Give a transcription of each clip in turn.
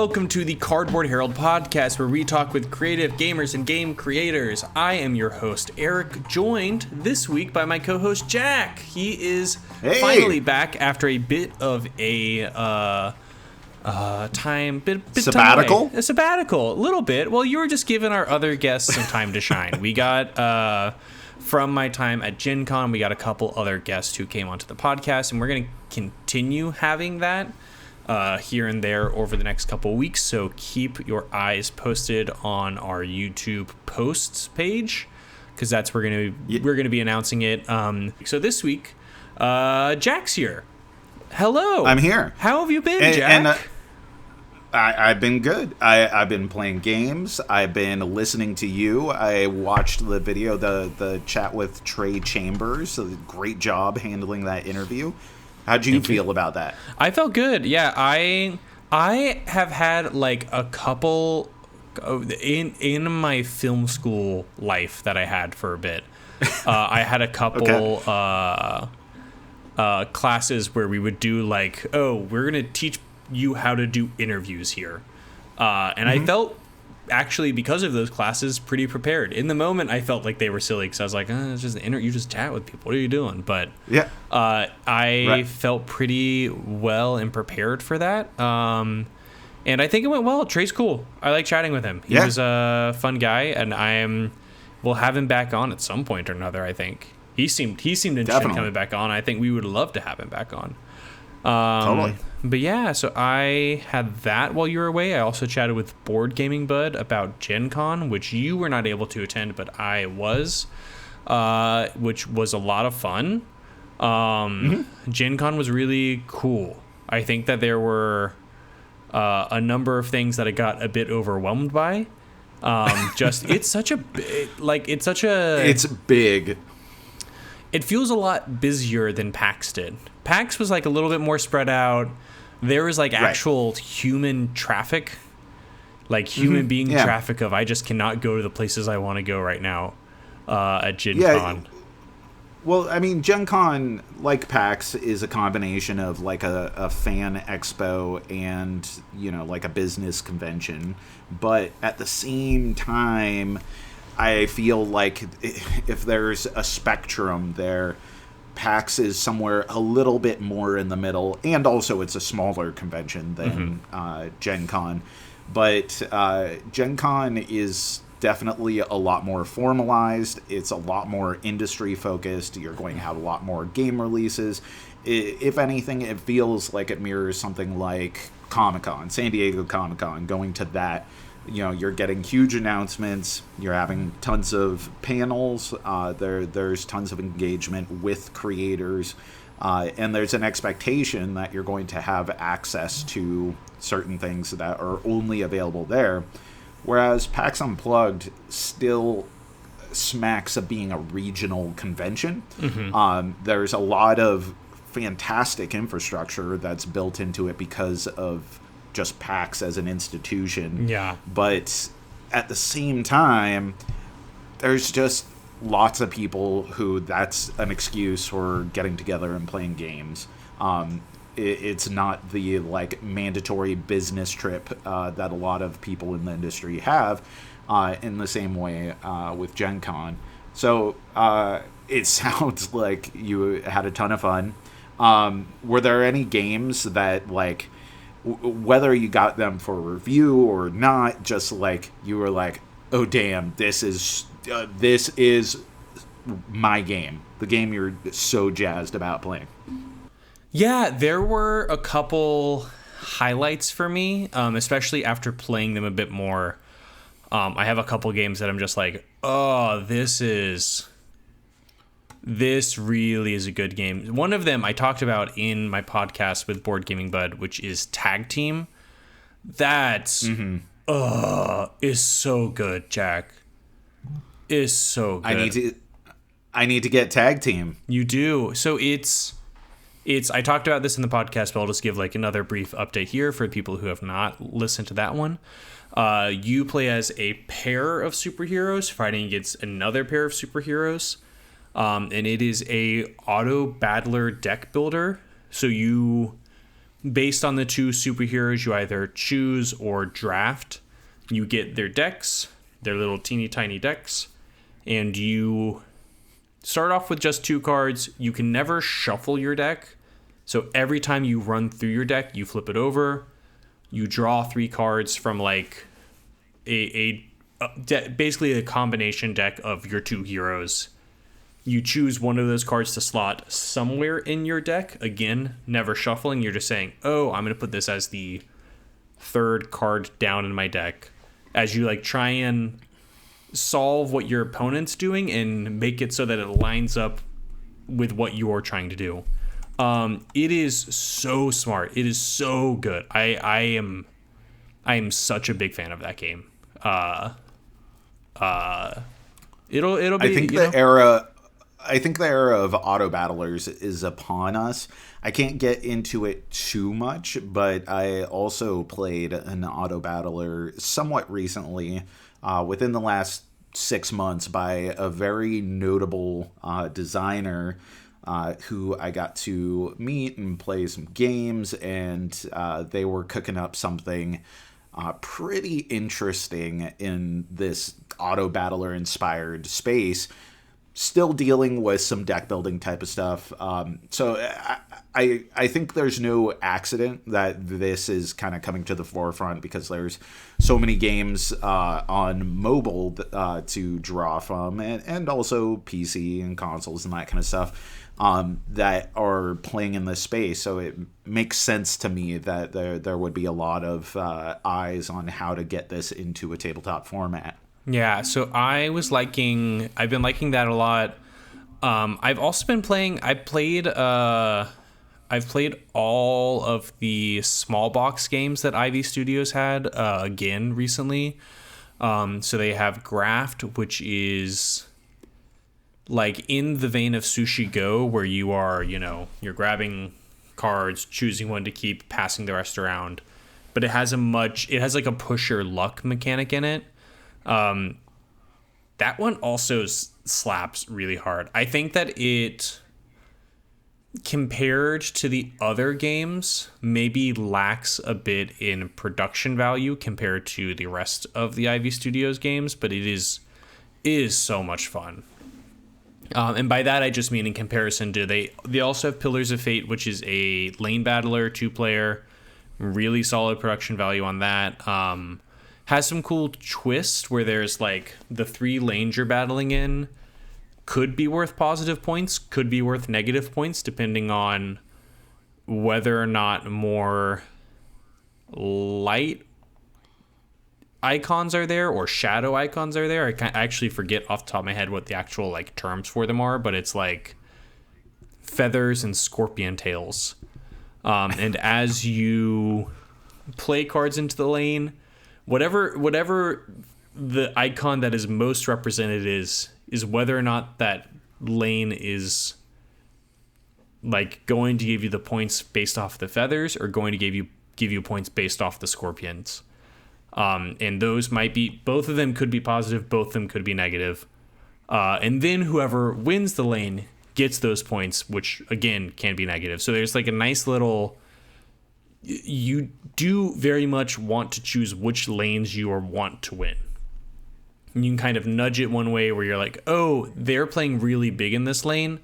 welcome to the Cardboard Herald podcast, where we talk with creative gamers and game creators. I am your host, Eric, joined this week by my co-host, Jack. He is finally back after a bit of a sabbatical? A sabbatical, a little bit. Well, you were just giving our other guests some time to shine. We got, from my time at Gen Con, we got a couple other guests who came onto the podcast, and we're going to continue having that here and there over the next couple of weeks, so keep your eyes posted on our YouTube posts page, because that's where we're gonna be announcing it. So this week, Jack's here. Hello, I'm here. How have you been, Jack? I've been good. I've been playing games. I've been listening to you. I watched the video, the chat with Trey Chambers. So great job handling that interview. How'd you feel about that? I felt good. Yeah, I have had like a couple in my film school life that I had for a bit. I had a couple classes where we would do like, we're gonna teach you how to do interviews here, and I felt, actually, because of those classes, pretty prepared. In the moment, I felt like they were silly because I was like, it's just you just chat with people. What are you doing? But yeah, I felt pretty well and prepared for that. And I think it went well. Trey's cool. I like chatting with him. He was a fun guy, and we'll have him back on at some point or another. I think he seemed interested in coming back on. I think we would love to have him back on. Totally. But yeah, so I had that while you were away. I also chatted with Board Gaming Bud about Gen Con, which you were not able to attend, but I was, which was a lot of fun. Gen Con was really cool. I think that there were a number of things that I got a bit overwhelmed by. It's big. It feels a lot busier than PAX did. PAX was like a little bit more spread out. There was like actual human traffic, like human being traffic of I just cannot go to the places I want to go right now at Gen Con. Well, I mean, Gen Con, like PAX, is a combination of like a fan expo and, like a business convention. But at the same time, I feel like if there's a spectrum there, PAX is somewhere a little bit more in the middle, and also it's a smaller convention than Gen Con. But Gen Con is definitely a lot more formalized. It's a lot more industry focused. You're going to have a lot more game releases. If anything, it feels like it mirrors something like Comic-Con, San Diego Comic-Con. Going to that, you're getting huge announcements. You're having tons of panels. There's tons of engagement with creators. And there's an expectation that you're going to have access to certain things that are only available there. Whereas PAX Unplugged still smacks of being a regional convention. There's a lot of fantastic infrastructure that's built into it because of just PAX as an institution. Yeah. But at the same time, there's just lots of people who that's an excuse for getting together and playing games. It's not the like mandatory business trip that a lot of people in the industry have in the same way with Gen Con. So it sounds like you had a ton of fun. Were there any games that like, whether you got them for review or not, just like you were like, oh damn, this is my game, the game you're so jazzed about playing? Yeah, there were a couple highlights for me, especially after playing them a bit more. I have a couple games that I'm just like, oh, this really is a good game. One of them I talked about in my podcast with Board Gaming Bud, which is Tag Team. That's is so good, Jack. Is so good. I need to get Tag Team. You do. So it's I talked about this in the podcast, but I'll just give like another brief update here for people who have not listened to that one. You play as a pair of superheroes fighting against another pair of superheroes. And it is a auto battler deck builder. So you based on the two superheroes you either choose or draft, you get their decks, their little teeny tiny decks, and you start off with just 2 cards. You can never shuffle your deck. So every time you run through your deck, you flip it over. You draw 3 cards from like basically a combination deck of your 2 heroes. You choose one of those cards to slot somewhere in your deck. Again, never shuffling. You're just saying, oh, I'm going to put this as the 3rd card down in my deck. As you like try and solve what your opponent's doing and make it so that it lines up with what you're trying to do. It is so smart. It is so good. I am such a big fan of that game. It'll be. I think the era of auto battlers is upon us. I can't get into it too much, but I also played an auto battler somewhat recently, within the last 6 months, by a very notable designer who I got to meet and play some games, and they were cooking up something pretty interesting in this auto battler inspired space. Still dealing with some deck building type of stuff. So I think there's no accident that this is kind of coming to the forefront, because there's so many games on mobile to draw from, and also PC and consoles and that kind of stuff that are playing in this space. So it makes sense to me that there would be a lot of eyes on how to get this into a tabletop format. Yeah, so I've been liking that a lot. I've also been playing, I've played all of the small box games that Ivy Studios had again recently. So they have Graft, which is like in the vein of Sushi Go, where you are, you're grabbing cards, choosing one to keep, passing the rest around. But it has like a push your luck mechanic in it. That one also slaps really hard. I think that it, compared to the other games, maybe lacks a bit in production value compared to the rest of the Ivy Studios games, but it is so much fun. And by that I just mean in comparison to they also have Pillars of Fate, which is a lane battler 2-player, really solid production value on that. Has some cool twist where there's like the 3 lanes you're battling in could be worth positive points, could be worth negative points, depending on whether or not more light icons are there or shadow icons are there. I actually forget off the top of my head what the actual like terms for them are, but it's like feathers and scorpion tails. And as you play cards into the lane, whatever the icon that is most represented is whether or not that lane is like going to give you the points based off the feathers or going to give you points based off the scorpions. And those might be, both of them could be positive, both of them could be negative. And then whoever wins the lane gets those points, which again can be negative. So there's like a nice little, you do very much want to choose which lanes you want to win. And you can kind of nudge it one way where you're like, oh, they're playing really big in this lane.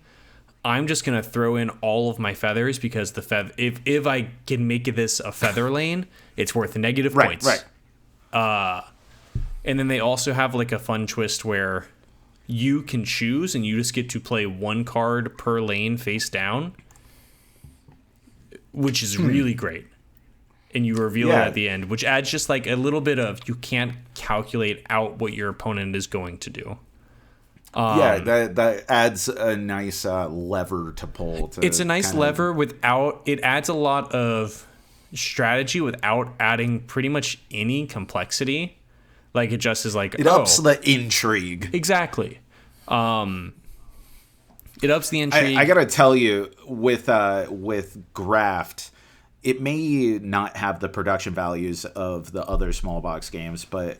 I'm just going to throw in all of my feathers because if I can make this a feather lane, it's worth negative points. Right. And then they also have like a fun twist where you can choose and you just get to play 1 card per lane face down, which is really great. And you reveal it at the end, which adds just like a little bit of, you can't calculate out what your opponent is going to do. That adds a nice lever to pull. It's a nice lever it adds a lot of strategy without adding pretty much any complexity. Like it just is like, it ups the intrigue. Exactly. It ups the intrigue. I gotta tell you, with Graft, it may not have the production values of the other small box games, but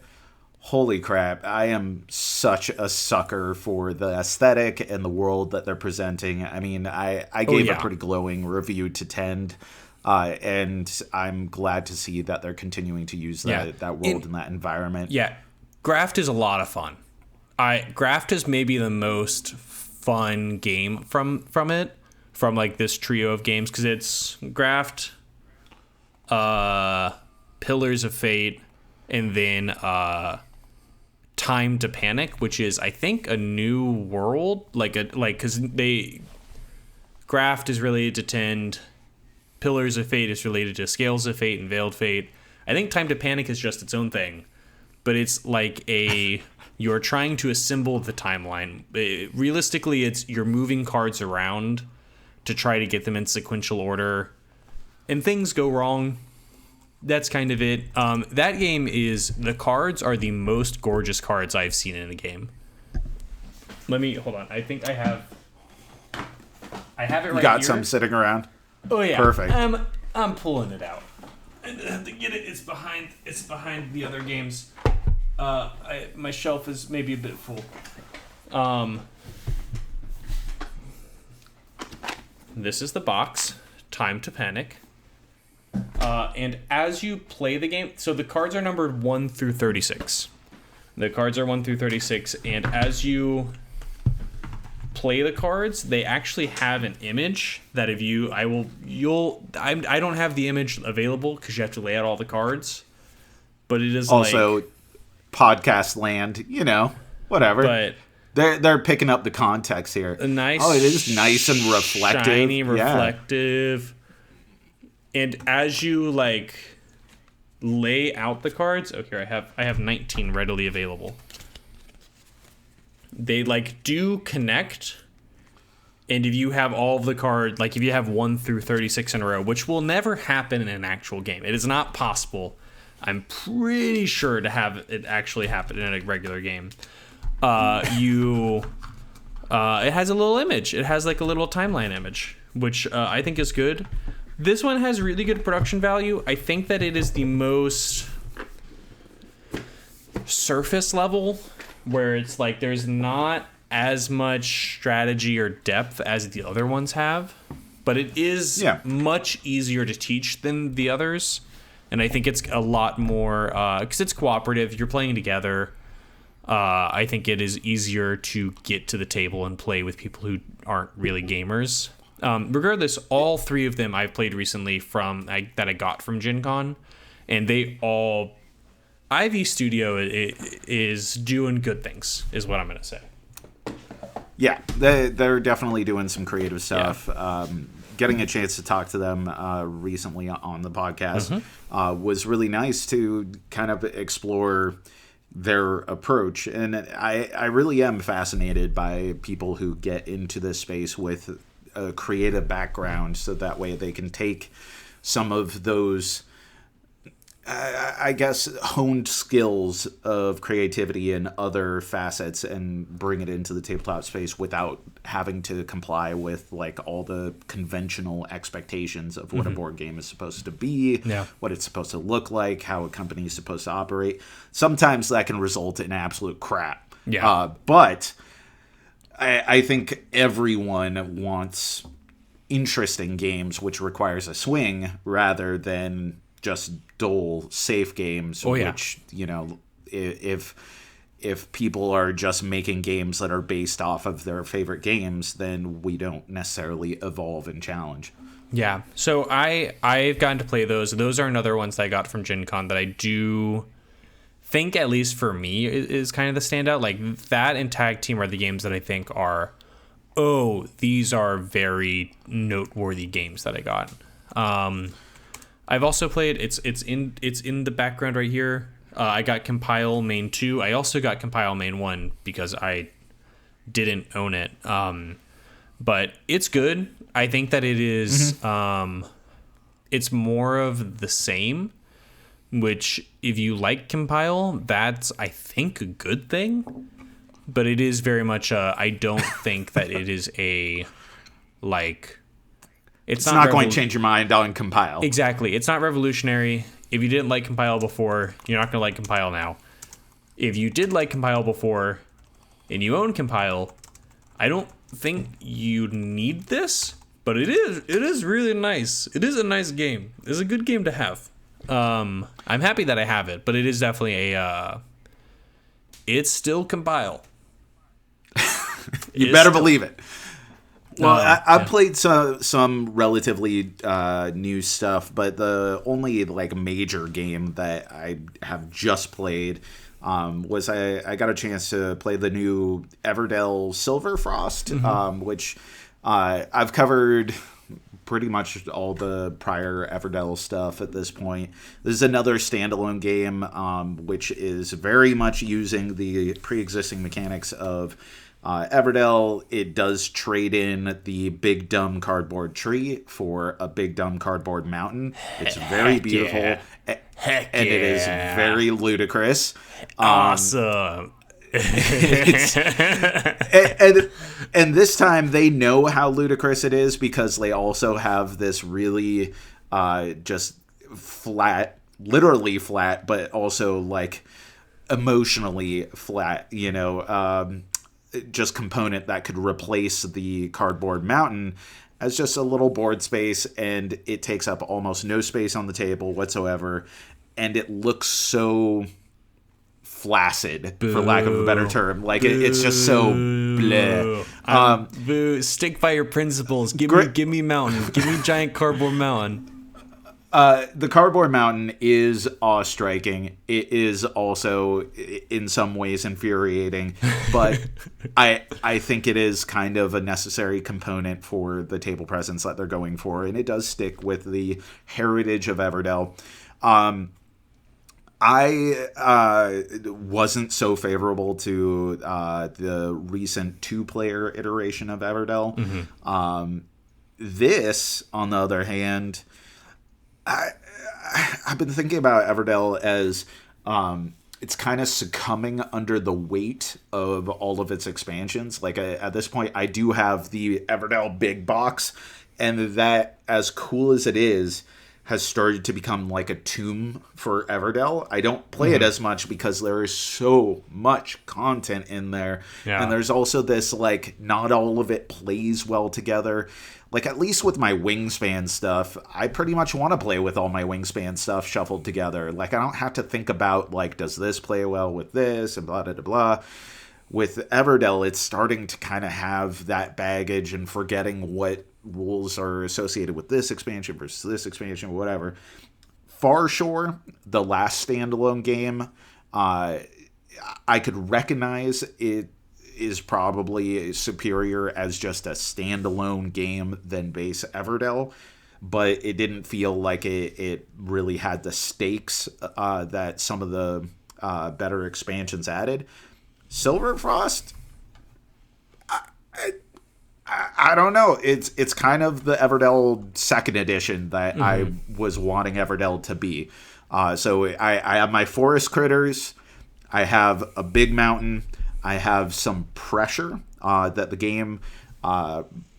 holy crap, I am such a sucker for the aesthetic and the world that they're presenting. I mean, I gave a pretty glowing review to Tend And I'm glad to see that they're continuing to use that world and that environment. Yeah, Graft is a lot of fun. Graft is maybe the most fun game from like this trio of games, because it's Graft, Pillars of Fate, and then Time to Panic, which is, I think, a new world, because Graft is related to Tend, Pillars of Fate is related to Scales of Fate and Veiled Fate. I think Time to Panic is just its own thing, but it's like you're trying to assemble the timeline. Realistically, you're moving cards around to try to get them in sequential order, and things go wrong. That's kind of it. That game the cards are the most gorgeous cards I've seen in a game. Hold on. I think I have it right here. You got some sitting around? Oh yeah. Perfect. I'm pulling it out. I have to get it. It's behind the other games. My shelf is maybe a bit full. This is the box. Time to Panic. And as you play the game, so the cards are numbered 1 through 36. The cards are 1 through 36, and as you play the cards, they actually have an image that I don't have the image available because you have to lay out all the cards, but it is also podcast land, whatever. But they're picking up the context here. A nice, it is nice and reflective, shiny, reflective. Yeah. And as you lay out the cards, here I have 19 readily available. They do connect, and if you have all of the cards, if you have 1 through 36 in a row, which will never happen in an actual game, it is not possible. I'm pretty sure to have it actually happen in a regular game. It has a little image. It has a little timeline image, which I think is good. This one has really good production value. I think that it is the most surface level, where it's there's not as much strategy or depth as the other ones have, but it is much easier to teach than the others. And I think it's a lot more, because it's cooperative, you're playing together. I think it is easier to get to the table and play with people who aren't really gamers. Regardless, all three of them I've played recently that I got from Gen Con, and they all... Ivy Studio is doing good things, is what I'm going to say. Yeah, they're definitely doing some creative stuff. Yeah. Getting a chance to talk to them recently on the podcast was really nice to kind of explore their approach. And I really am fascinated by people who get into this space with a creative background, so that way they can take some of those, I guess, honed skills of creativity in other facets and bring it into the tabletop space without having to comply with all the conventional expectations of what a board game is supposed to be, what it's supposed to look like, how a company is supposed to operate. Sometimes that can result in absolute crap. But I think everyone wants interesting games, which requires a swing rather than just dull, safe games. Which, if people are just making games that are based off of their favorite games, then we don't necessarily evolve and challenge. Yeah. So I've gotten to play those. Those are another ones that I got from Gen Con that I do think, at least for me, is kind of the standout. That and Tag Team are the games that I think are, these are very noteworthy games that I got. I've also played, it's in the background right here. I got Compile Main 2. I also got Compile Main 1 because I didn't own it. But it's good. I think that it is, it's more of the same, which if you like Compile, that's, I think, a good thing. But it is very much I don't think that it is it's not going to change your mind on Compile. Exactly. It's not revolutionary. If you didn't like Compile before, you're not going to like Compile now. If you did like Compile before and you own Compile, I don't think you need this, But it is really nice. It is a nice game. It's a good game to have. I'm happy that I have it, but it is definitely it's still compile. You better believe it. Well, I've played some relatively new stuff, but the only like major game that I have just played was I got a chance to play the new Everdell Silverfrost, which I've covered pretty much all the prior Everdell stuff at this point. This is another standalone game, which is very much using the pre-existing mechanics of Everdell. It does trade in the big dumb cardboard tree for a big dumb cardboard mountain. It's very beautiful, and it is very ludicrous. Awesome. And this time they know how ludicrous it is because they also have this really just flat, literally flat, but also like emotionally flat, just component that could replace the cardboard mountain as just a little board space, and it takes up almost no space on the table whatsoever, and it looks so flaccid, for lack of a better term. Like it's just so bleh. Boo! Stick by your principles. Give me mountain. Give me giant cardboard mountain. The cardboard mountain is awe-striking. It is also, in some ways, infuriating. But I think it is kind of a necessary component for the table presence that they're going for. And it does stick with the heritage of Everdell. I wasn't so favorable to the recent 2-player iteration of Everdell. This, on the other hand... I've been thinking about Everdell as it's kind of succumbing under the weight of all of its expansions. Like at this point, I do have the Everdell big box, and that, as cool as it is, has started to become like a tomb for Everdell. I don't play it as much because there is so much content in there. Yeah. And there's also this, like, not all of it plays well together. Like, at least with my Wingspan stuff, I pretty much want to play with all my Wingspan stuff shuffled together. Like, I don't have to think about, like, does this play well with this and blah, blah, blah, blah. With Everdell, it's starting to kind of have that baggage and forgetting what rules are associated with this expansion versus this expansion, whatever. Farshore, the last standalone game, I could recognize it is probably superior as just a standalone game than base Everdell, but it didn't feel like it really had the stakes that some of the better expansions added. Silverfrost, I don't know. It's kind of the Everdell second edition that I was wanting Everdell to be. So I have my forest critters. I have a big mountain. I have some pressure that the game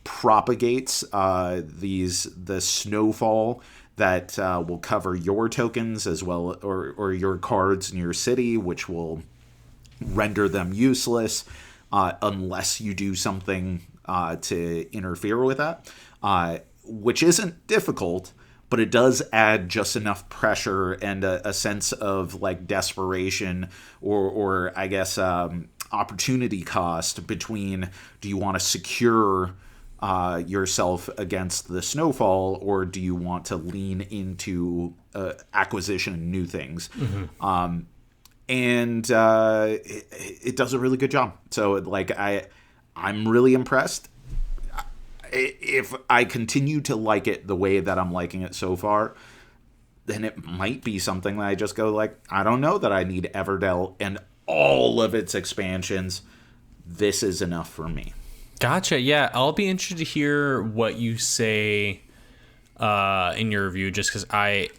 propagates. The snowfall that will cover your tokens as well, or your cards in your city, which will render them useless unless you do something to interfere with that, which isn't difficult, but it does add just enough pressure and a sense of like desperation or I guess opportunity cost between, do you want to secure yourself against the snowfall, or do you want to lean into acquisition and new things? And it does a really good job. So like I'm really impressed. If I continue to like it the way that I'm liking it so far, then it might be something that I just go like, I don't know that I need Everdell and all of its expansions. This is enough for me. Gotcha. Yeah, I'll be interested to hear what you say in your review, just because I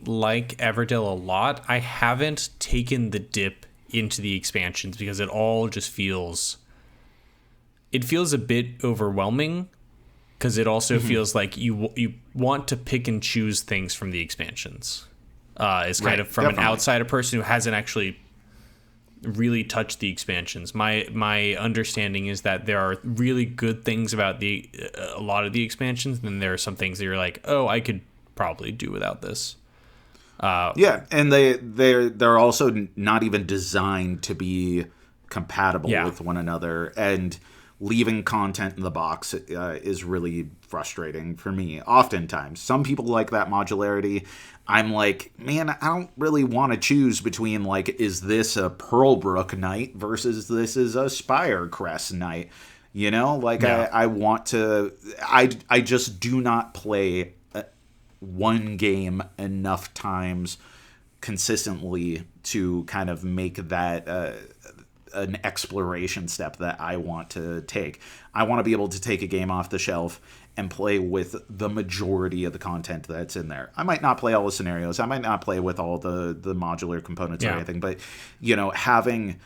like Everdell a lot. I haven't taken the dip into the expansions because it all just feels a bit overwhelming, because it also feels like you want to pick and choose things from the expansions. It's kind of from an outsider person who hasn't actually really touched the expansions. My understanding is that there are really good things about a lot of the expansions, and then there are some things that you're like, oh, I could probably do without this. Yeah, and they're also not even designed to be compatible with one another, and leaving content in the box is really frustrating for me. Oftentimes, some people like that modularity. I'm like, man, I don't really want to choose between, like, is this a Pearlbrook night versus this is a Spirecrest night? You know, like, I want to. I just do not play one game enough times consistently to kind of make that an exploration step that I want to take. I want to be able to take a game off the shelf and play with the majority of the content that's in there. I might not play all the scenarios. I might not play with all the modular components or anything, but, you know, having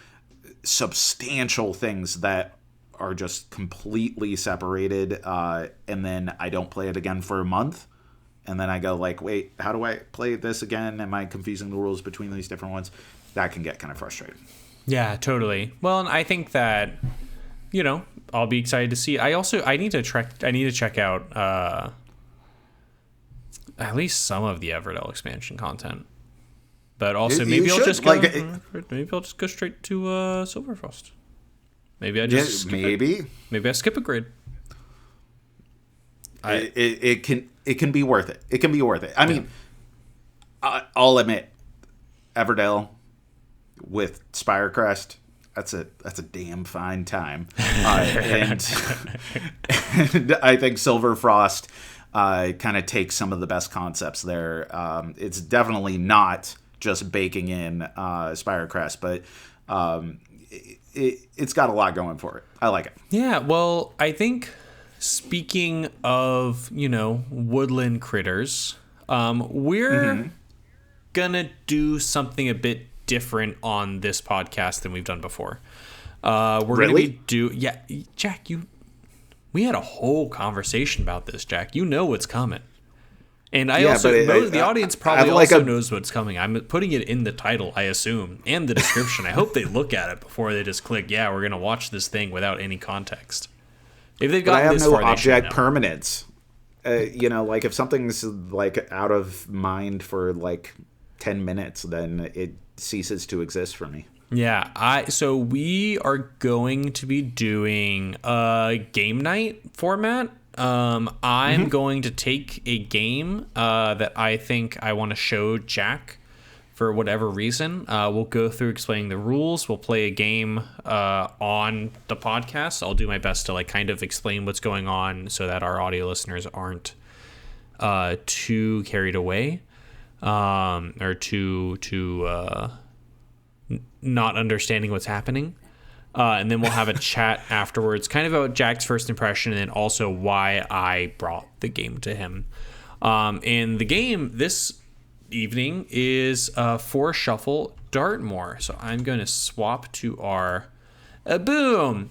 substantial things that are just completely separated, and then I don't play it again for a month, and then I go like, wait, how do I play this again? Am I confusing the rules between these different ones? That can get kind of frustrating. Yeah, totally. Well, and I think that, you know, I'll be excited to see. I need to check out at least some of the Everdell expansion content. But also maybe I'll just go straight to Silverfrost. Maybe I just maybe I skip a grid. It can be worth it. It can be worth it. I mean, I'll admit, Everdell with Spirecrest, that's a damn fine time. And I think Silverfrost kind of takes some of the best concepts there. It's definitely not just baking in Spirecrest, but it's got a lot going for it. I like it. Yeah, well, I think speaking of, you know, woodland critters, we're gonna do something a bit different on this podcast than we've done before. We're gonna be Jack, we had a whole conversation about this, Jack. You know what's coming. And the audience probably also knows what's coming. I'm putting it in the title, I assume, and the description. I hope they look at it before they just click, yeah, we're going to watch this thing without any context. If they've gotten this far, they should know. Object permanence. You know, like if something's like out of mind for like 10 minutes, then it ceases to exist for me. Yeah, so we are going to be doing a game night format. I'm going to take a game that I think I want to show Jack for whatever reason. We'll go through explaining the rules. We'll play a game on the podcast. I'll do my best to like kind of explain what's going on so that our audio listeners aren't too carried away or too not understanding what's happening. And then we'll have a chat afterwards, kind of about Jack's first impression and then also why I brought the game to him. And the game this evening is For Shuffle Dartmoor. So I'm going to swap to our... boom!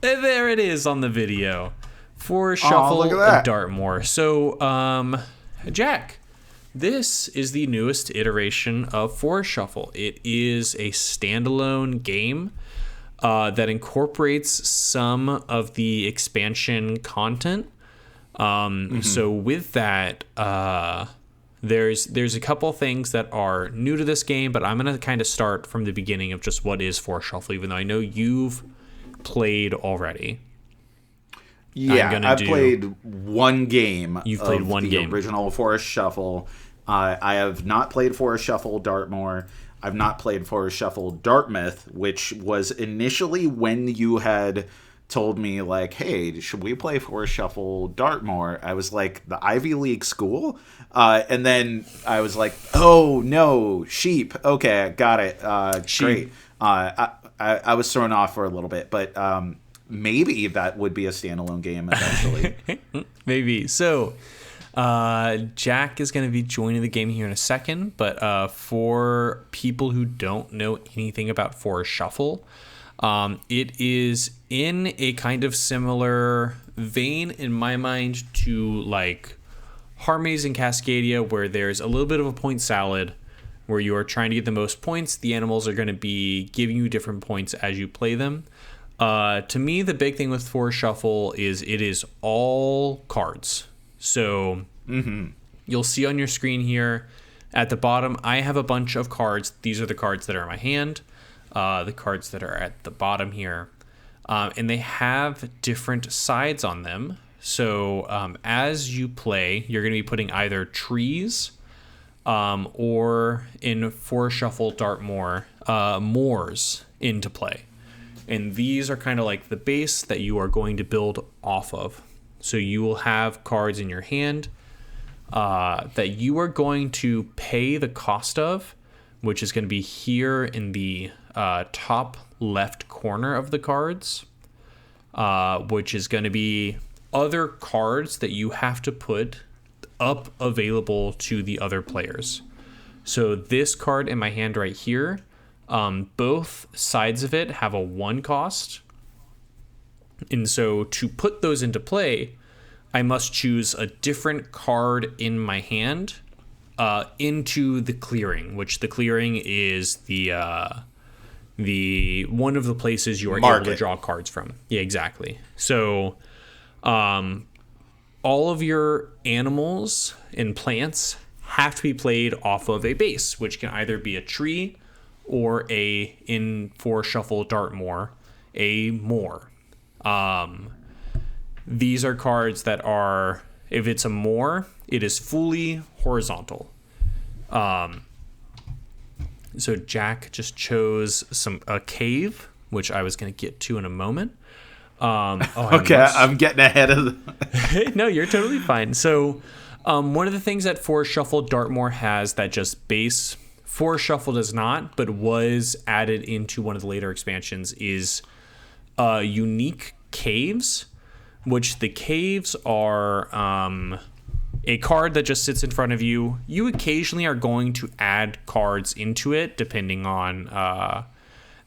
There it is on the video. For Shuffle Dartmoor. So, Jack, this is the newest iteration of For Shuffle. It is a standalone game that incorporates some of the expansion content. So with that, there's a couple things that are new to this game, but I'm going to kind of start from the beginning of just what is For Shuffle, even though I know you've played already. Yeah, I've played one game. You've played one game. The original For Shuffle. I have not played For Shuffle Dartmoor. I've not played For Shuffle Dartmouth, which was initially when you had told me, like, hey, should we play For Shuffle Dartmoor? I was like, the Ivy League school? And then I was like, oh, no, sheep. Okay, got it. Great. I was thrown off for a little bit, but maybe that would be a standalone game eventually. Maybe. So... Jack is going to be joining the game here in a second, but for people who don't know anything about For Shuffle, it is in a kind of similar vein, in my mind, to like Harmonies and Cascadia, where there's a little bit of a point salad, where you are trying to get the most points. The animals are going to be giving you different points as you play them. To me, the big thing with Forest Shuffle is it is all cards. So you'll see on your screen here at the bottom, I have a bunch of cards. These are the cards that are in my hand, the cards that are at the bottom here. And they have different sides on them. So as you play, you're going to be putting either trees or in Forest Shuffle Dartmoor, moors into play. And these are kind of like the base that you are going to build off of. So you will have cards in your hand that you are going to pay the cost of, which is going to be here in the top left corner of the cards, which is going to be other cards that you have to put up available to the other players. So this card in my hand right here, both sides of it have a 1 cost. And so to put those into play, I must choose a different card in my hand into the clearing, which the clearing is the one of the places you are able to draw cards from. Yeah, exactly. So all of your animals and plants have to be played off of a base, which can either be a tree or in Forest Shuffle Dartmoor, a moor. These are cards that are, if it's a moor, it is fully horizontal. So Jack just chose a cave, which I was going to get to in a moment. I'm getting ahead of No, you're totally fine. So one of the things that Forest Shuffle Dartmoor has that just base Forest Shuffle does not, but was added into one of the later expansions, is unique caves, which the caves are a card that just sits in front of you. You occasionally are going to add cards into it, depending on...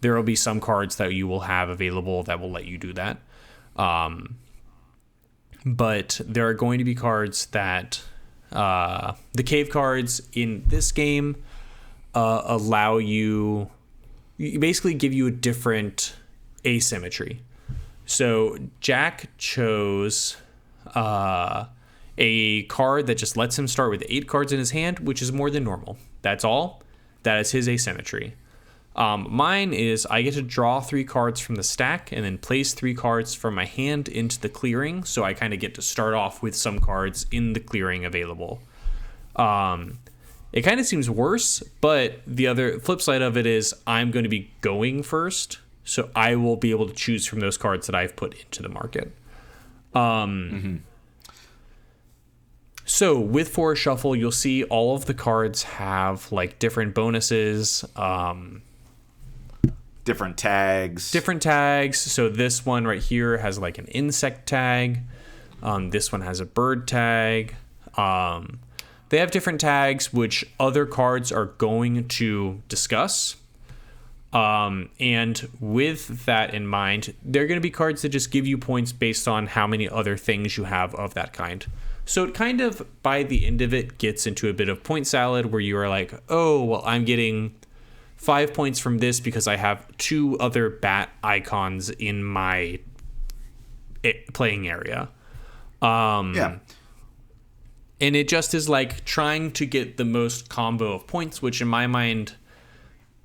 there will be some cards that you will have available that will let you do that. But there are going to be cards that... the cave cards in this game allow you... basically give you a different asymmetry. So Jack chose a card that just lets him start with 8 cards in his hand, which is more than normal. That's all. That is his asymmetry. Mine is I get to draw 3 cards from the stack and then place 3 cards from my hand into the clearing. So I kind of get to start off with some cards in the clearing available. It kind of seems worse, but the other flip side of it is I'm going to be going first. So I will be able to choose from those cards that I've put into the market. So with Forest Shuffle, you'll see all of the cards have like different bonuses, different tags. So this one right here has like an insect tag. This one has a bird tag. They have different tags, which other cards are going to discuss. And with that in mind, they're going to be cards that just give you points based on how many other things you have of that kind. So it kind of, by the end of it, gets into a bit of point salad where you are like, oh, well, I'm getting 5 points from this because I have 2 other bat icons in my playing area. Yeah. And it just is like trying to get the most combo of points, which in my mind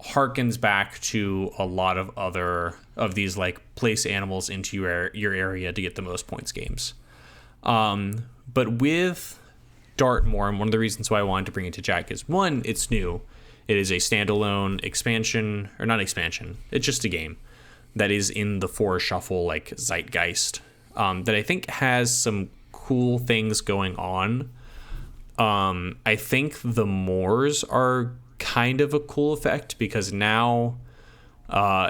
harkens back to a lot of other of these like place animals into your area to get the most points games. But with Dartmoor, and one of the reasons why I wanted to bring it to Jack is, one, it's new. It is a standalone expansion, or not expansion. It's just a game that is in the Forest Shuffle like zeitgeist that I think has some cool things going on. I think the moors are kind of a cool effect because now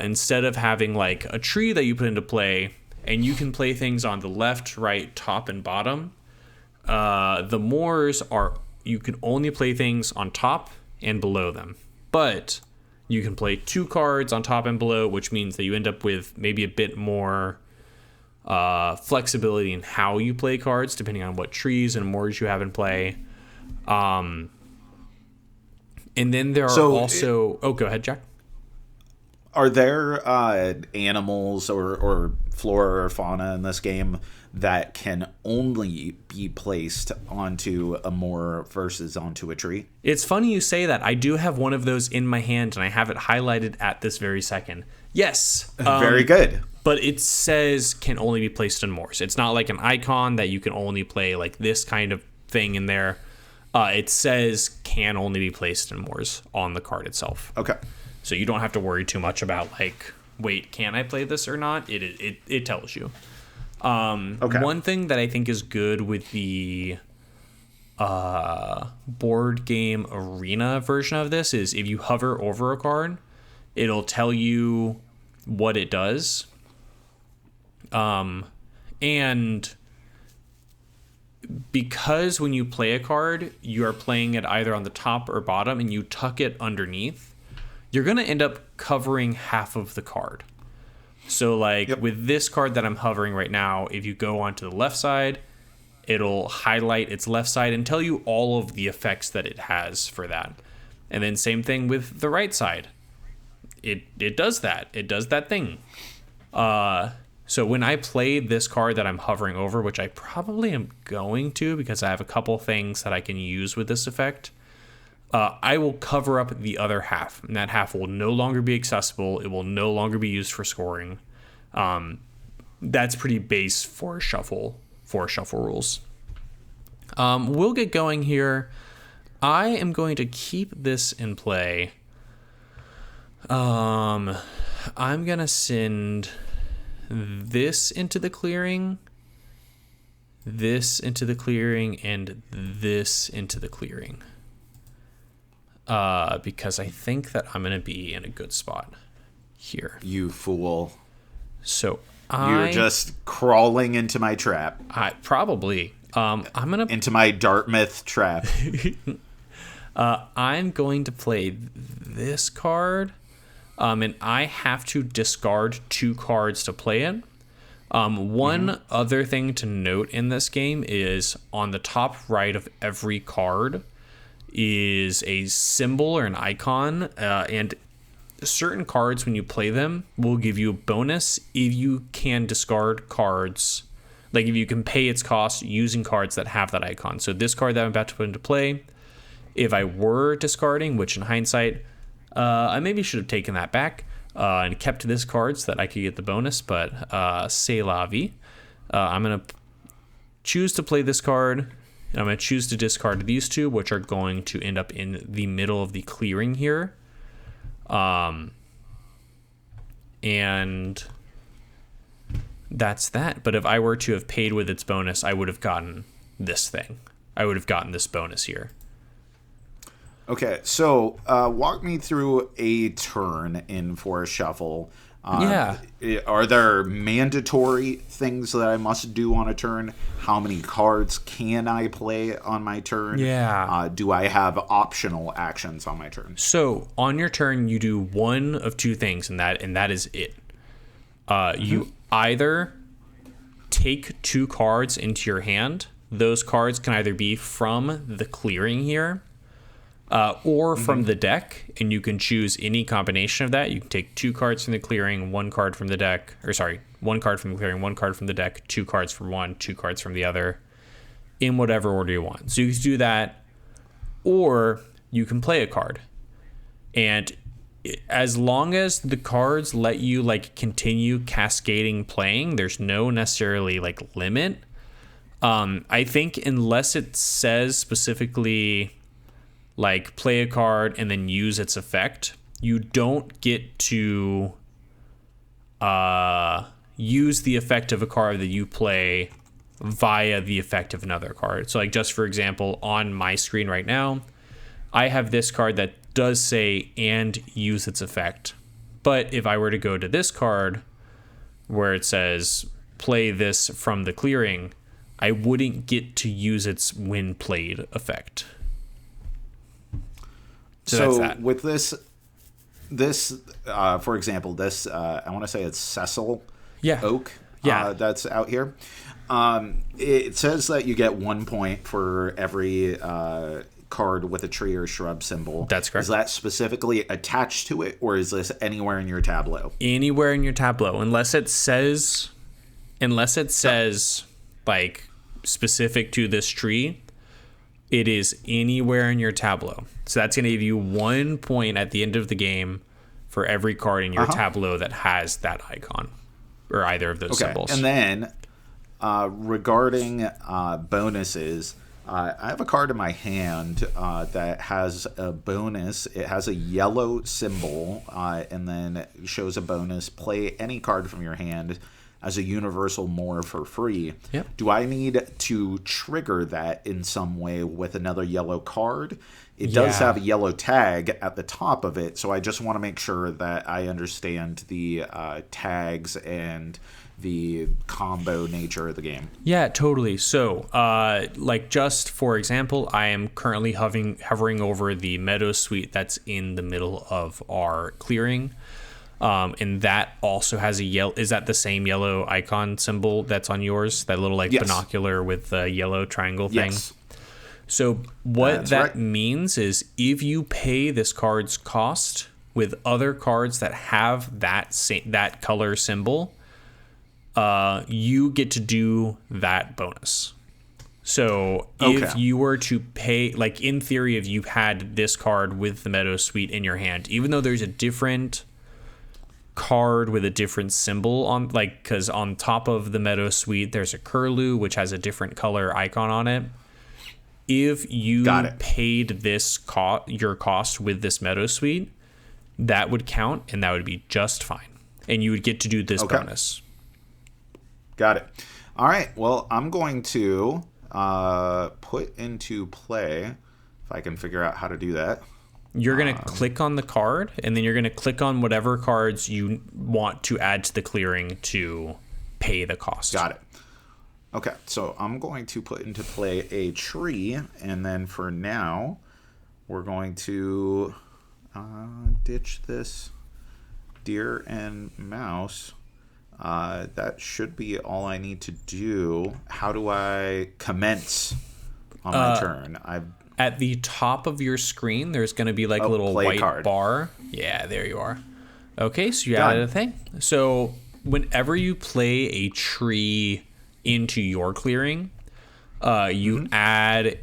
instead of having like a tree that you put into play and you can play things on the left, right, top, and bottom, the moors are, you can only play things on top and below them, but you can play 2 cards on top and below, which means that you end up with maybe a bit more flexibility in how you play cards depending on what trees and moors you have in play. And then there are also... go ahead, Jack. Are there animals or flora or fauna in this game that can only be placed onto a moor versus onto a tree? It's funny you say that. I do have one of those in my hand, and I have it highlighted at this very second. Yes. Very good. But it says can only be placed on moors. It's not like an icon that you can only play like this kind of thing in there. It says can only be placed in moors on the card itself. Okay. So you don't have to worry too much about like, wait, can I play this or not? It tells you. Okay. One thing that I think is good with the board game arena version of this is if you hover over a card, it'll tell you what it does. And because when you play a card, you are playing it either on the top or bottom and you tuck it underneath, you're going to end up covering half of the card. So like with this card that I'm hovering right now, if you go onto the left side, it'll highlight its left side and tell you all of the effects that it has for that. And then same thing with the right side. It does that. It does that thing. So when I play this card that I'm hovering over, which I probably am going to because I have a couple things that I can use with this effect, I will cover up the other half, and that half will no longer be accessible. It will no longer be used for scoring. That's pretty base for shuffle rules. We'll get going here. I am going to keep this in play. I'm going to send this into the clearing, this into the clearing, and this into the clearing. Because I think that I'm going to be in a good spot here. You fool. So you're just crawling into my trap. Probably. I'm going to... Into my Dartmoor trap. I'm going to play this card. And I have to discard 2 cards to play it. One other thing to note in this game is on the top right of every card is a symbol or an icon, and certain cards, when you play them, will give you a bonus if you can discard cards, like if you can pay its cost using cards that have that icon. So this card that I'm about to put into play, if I were discarding, which in hindsight, I maybe should have taken that back and kept this card so that I could get the bonus, but c'est la vie. I'm going to choose to play this card, and I'm going to choose to discard these 2, which are going to end up in the middle of the clearing here. And that's that. But if I were to have paid with its bonus, I would have gotten this thing. I would have gotten this bonus here. Okay, so walk me through a turn in for a shuffle. Are there mandatory things that I must do on a turn? How many cards can I play on my turn? Yeah. Do I have optional actions on my turn? So on your turn, you do one of 2 things, and that is it. You either take 2 cards into your hand. Those cards can either be from the clearing here, or from the deck, and you can choose any combination of that. You can take 2 cards from the clearing, 1 card from the deck, 1 card from the clearing, 1 card from the deck, 2 cards from one, 2 cards from the other, in whatever order you want. So you can do that, or you can play a card. And as long as the cards let you like continue cascading playing, there's no necessarily like limit. I think unless it says specifically like play a card and then use its effect, you don't get to use the effect of a card that you play via the effect of another card. So like just for example, on my screen right now, I have this card that does say and use its effect. But if I were to go to this card where it says play this from the clearing, I wouldn't get to use its when played effect. So that's that. With this, for example, this, I want to say it's Cecil Oak that's out here. It says that you get 1 point for every card with a tree or shrub symbol. That's correct. Is that specifically attached to it, or is this anywhere in your tableau? Anywhere in your tableau, unless it says like specific to this tree, it is anywhere in your tableau. So that's going to give you 1 point at the end of the game for every card in your tableau that has that icon or either of those symbols. And then regarding bonuses, I have a card in my hand that has a bonus. It has a yellow symbol and then it shows a bonus. Play any card from your hand as a universal more for free. Yep. Do I need to trigger that in some way with another yellow card? It does have a yellow tag at the top of it, so I just want to make sure that I understand the tags and the combo nature of the game. Yeah, totally. So, like just for example, I am currently hovering over the meadow suite that's in the middle of our clearing. And that also has a yellow. Is that the same yellow icon symbol that's on yours? That little binocular with the yellow triangle thing? Yes. So what that means is if you pay this card's cost with other cards that have that color symbol, you get to do that bonus. So if you were to pay, like in theory, if you had this card with the Meadow Suite in your hand, even though there's a different card with a different symbol on, like, because on top of the Meadow Suite there's a curlew which has a different color icon on it. If you paid this your cost with this Meadow Suite, that would count and that would be just fine, and you would get to do this bonus. Got it. All right, well, I'm going to put into play, if I can figure out how to do that. You're going to click on the card, and then you're going to click on whatever cards you want to add to the clearing to pay the cost. Got it. Okay, so I'm going to put into play a tree, and then for now, we're going to ditch this deer and mouse. That should be all I need to do. How do I commence on my turn? At the top of your screen, there's going to be like a little white bar. Yeah, there you are. Okay, so you added a thing. So whenever you play a tree into your clearing, you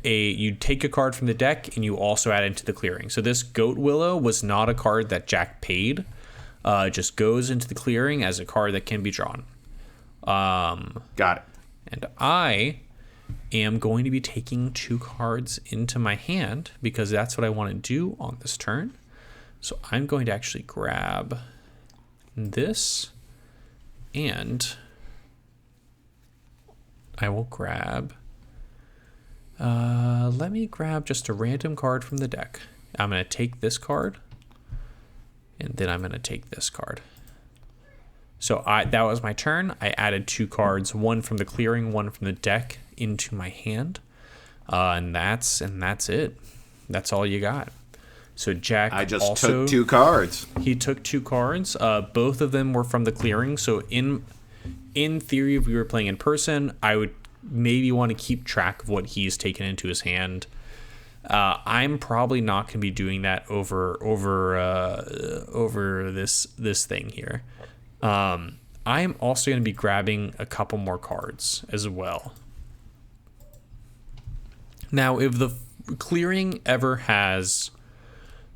you take a card from the deck and you also add into the clearing. So this Goat Willow was not a card that Jack paid. It just goes into the clearing as a card that can be drawn. Got it. And I am going to be taking 2 cards into my hand because that's what I want to do on this turn. So I'm going to actually grab this, and I will grab, let me grab just a random card from the deck. I'm going to take this card, and then I'm going to take this card. So that was my turn. I added 2 cards, one from the clearing, one from the deck, into my hand, and that's it. That's all you got. So Jack took 2 cards. He took 2 cards. Both of them were from the clearing. So in theory, if we were playing in person, I would maybe want to keep track of what he's taken into his hand. I'm probably not going to be doing that over this thing here. I'm also going to be grabbing a couple more cards as well. Now, if the clearing ever has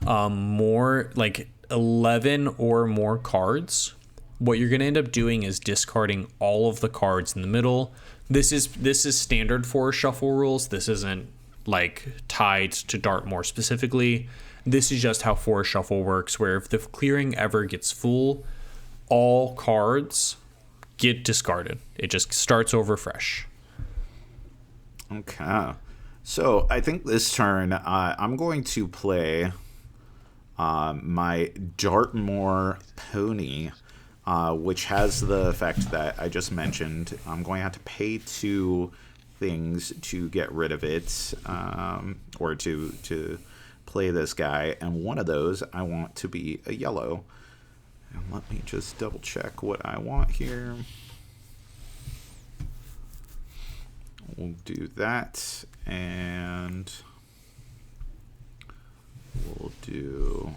more, like 11 or more cards, what you're going to end up doing is discarding all of the cards in the middle. This is standard for shuffle rules. This isn't like tied to Dartmoor specifically. This is just how Forest Shuffle works, where if the clearing ever gets full, all cards get discarded. It just starts over fresh. Okay. So I think this turn I'm going to play my Dartmoor pony, which has the effect that I just mentioned. I'm going to have to pay 2 things to get rid of it, or to play this guy, and one of those I want to be a yellow. And let me just double check what I want here. We'll do that, and we'll do...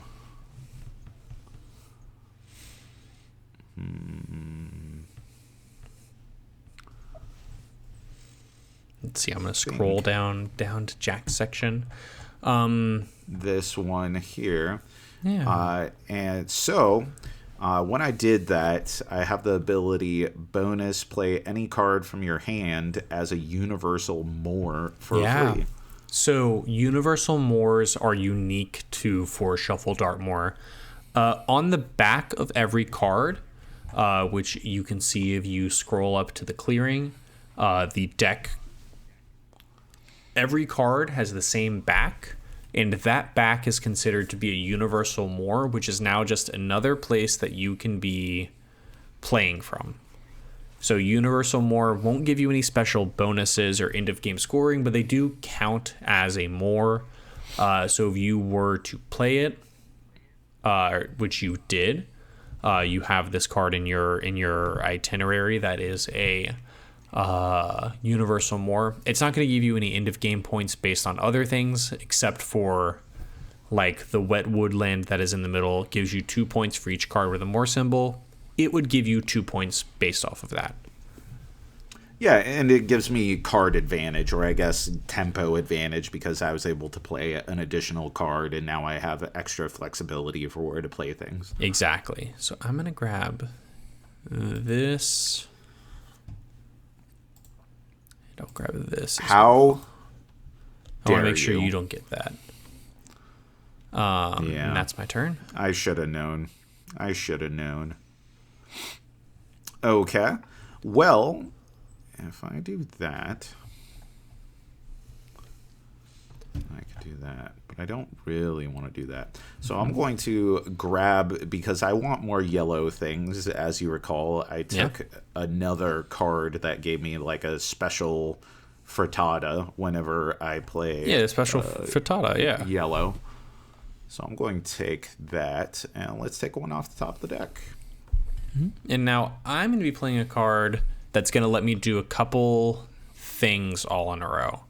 Let's see, I'm going to scroll down to Jack's section. This one here. Yeah. And so, when I did that, I have the ability bonus play any card from your hand as a universal more for free. So universal mores are unique to Forest Shuffle Dartmoor. On the back of every card, which you can see if you scroll up to the clearing, the deck, every card has the same back, and that back is considered to be a universal more, which is now just another place that you can be playing from. So universal more won't give you any special bonuses or end of game scoring, but they do count as a more. So if you were to play it, which you did, you have this card in your itinerary that is a universal more. It's not going to give you any end of game points based on other things, except for like the wet woodland that is in the middle gives you 2 points for each card with a more symbol. It would give you 2 points based off of that. Yeah, and it gives me card advantage, or I guess tempo advantage, because I was able to play an additional card, and now I have extra flexibility for where to play things. Exactly. So I'm going to grab this. And I'll grab this. How I want to make sure you don't get that. Yeah. And that's my turn. I should have known. Okay. Well, if I do that, I could do that, but I don't really want to do that. So I'm going to grab, because I want more yellow things. As you recall, I took another card that gave me like a special frittata whenever I play. Yeah, special frittata, yeah. Yellow. So I'm going to take that, and let's take one off the top of the deck. And now I'm going to be playing a card that's going to let me do a couple things all in a row.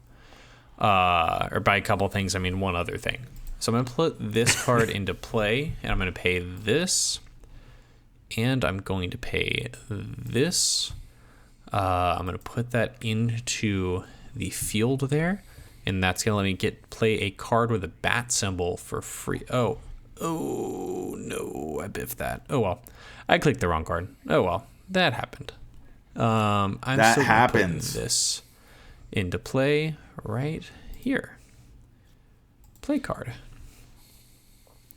Or by a couple things, I mean one other thing. So I'm going to put this card into play, and I'm going to pay this, and I'm going to pay this. I'm going to put that into the field there, and that's going to let me play a card with a bat symbol for free. Oh no, I biffed that. Oh well, I clicked the wrong card. Oh well, that happened. I'm that still happens. Put this into play right here. Play card.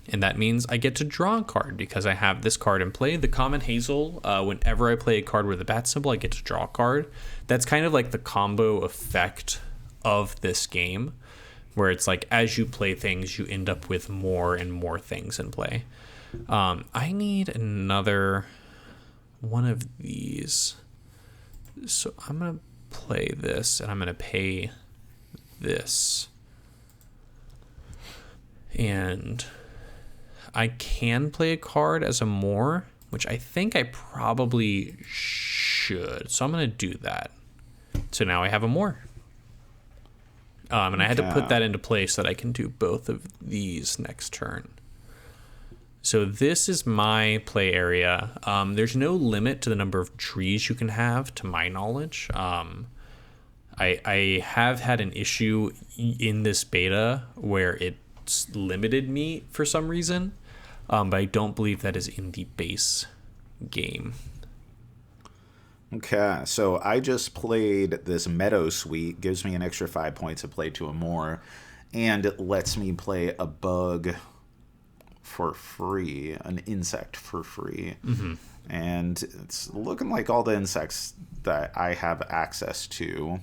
And that means I get to draw a card because I have this card in play. The Common Hazel, whenever I play a card with a bat symbol, I get to draw a card. That's kind of like the combo effect of this game, where it's like as you play things, you end up with more and more things in play. I need another one of these. So I'm going to play this, and I'm going to pay this. And I can play a card as a more, which I think I probably should. So I'm going to do that. So now I have a more. And I had to put that into place so that I can do both of these next turn. So this is my play area. There's no limit to the number of trees you can have, to my knowledge. I have had an issue in this beta where it's limited me for some reason, but I don't believe that is in the base game. Okay, so I just played this Meadow Suite, gives me an extra 5 points to play to a more, and it lets me play a bug for free, an insect for free. Mm-hmm. And it's looking like all the insects that I have access to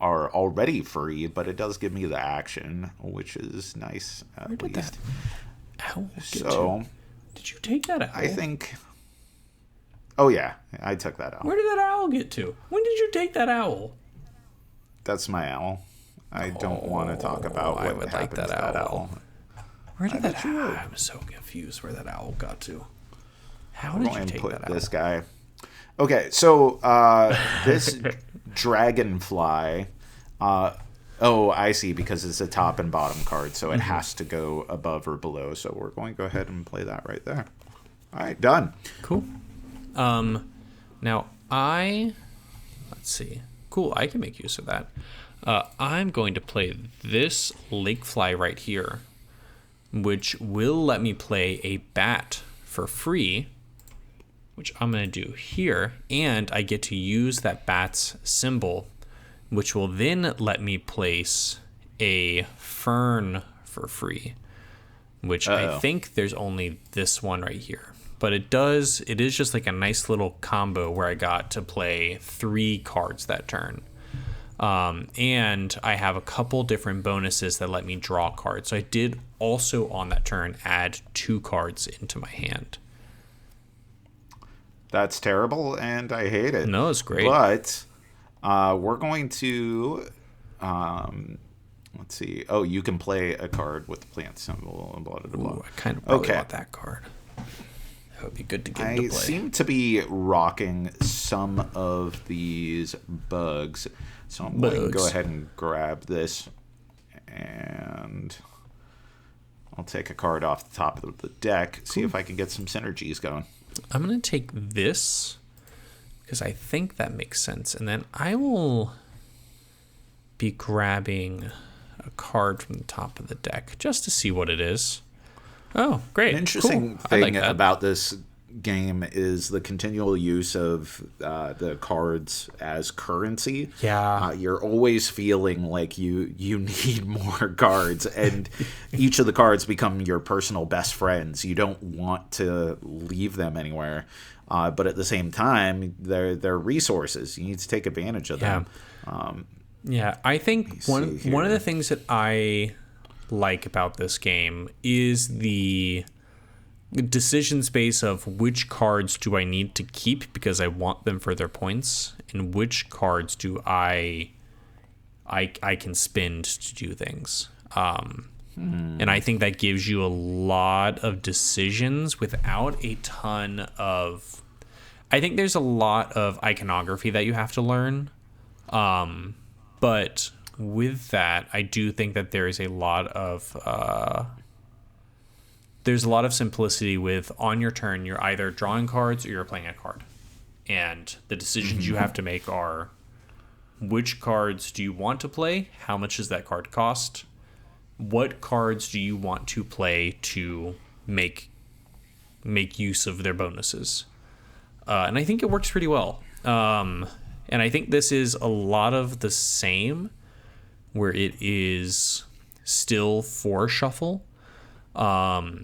are already free, but it does give me the action, which is nice at least. That owl get so, to? Did you take that owl? I think... Oh, yeah, I took that owl. Where did that owl get to? When did you take that owl? That's my owl. I don't want to talk about what happened like to that owl. Where did that owl? I'm so confused where that owl got to. How did you take that owl? This guy. Okay, so this dragonfly, Oh, I see, because it's a top and bottom card, so it has to go above or below. So we're going to go ahead and play that right there. All right, done. Cool. Now let's see. Cool, I can make use of that. I'm going to play this lake fly right here, which will let me play a bat for free, which I'm going to do here, and I get to use that bat's symbol, which will then let me place a fern for free, which I think there's only this one right here. But it is just like a nice little combo where I got to play 3 cards that turn. And I have a couple different bonuses that let me draw cards. So I did also on that turn add 2 cards into my hand. That's terrible, and I hate it. No, it's great. But we're going to... let's see. Oh, you can play a card with the plant symbol and blah, blah, blah. Ooh, I kind of probably want that card. That would be good to get into play. I seem to be rocking some of these bugs. So I'm going to go ahead and grab this. And I'll take a card off the top of the deck. See if I can get some synergies going. I'm going to take this because I think that makes sense. And then I will be grabbing a card from the top of the deck just to see what it is. Oh, great. An interesting thing about this game is the continual use of the cards as currency. Yeah. You're always feeling like you need more cards, and each of the cards become your personal best friends. You don't want to leave them anywhere. But at the same time, they're resources. You need to take advantage of them. Yeah, I think one of the things that I like about this game is the decision space of which cards do I need to keep because I want them for their points, and which cards do I can spend to do things. And I think that gives you a lot of decisions without a ton of... I think there's a lot of iconography that you have to learn. But with that, I do think that there is a lot of simplicity with, on your turn, you're either drawing cards or you're playing a card. And the decisions you have to make are, which cards do you want to play? How much does that card cost? What cards do you want to play to make use of their bonuses? And I think it works pretty well. And I think this is a lot of the same, where it is still 4 shuffle. That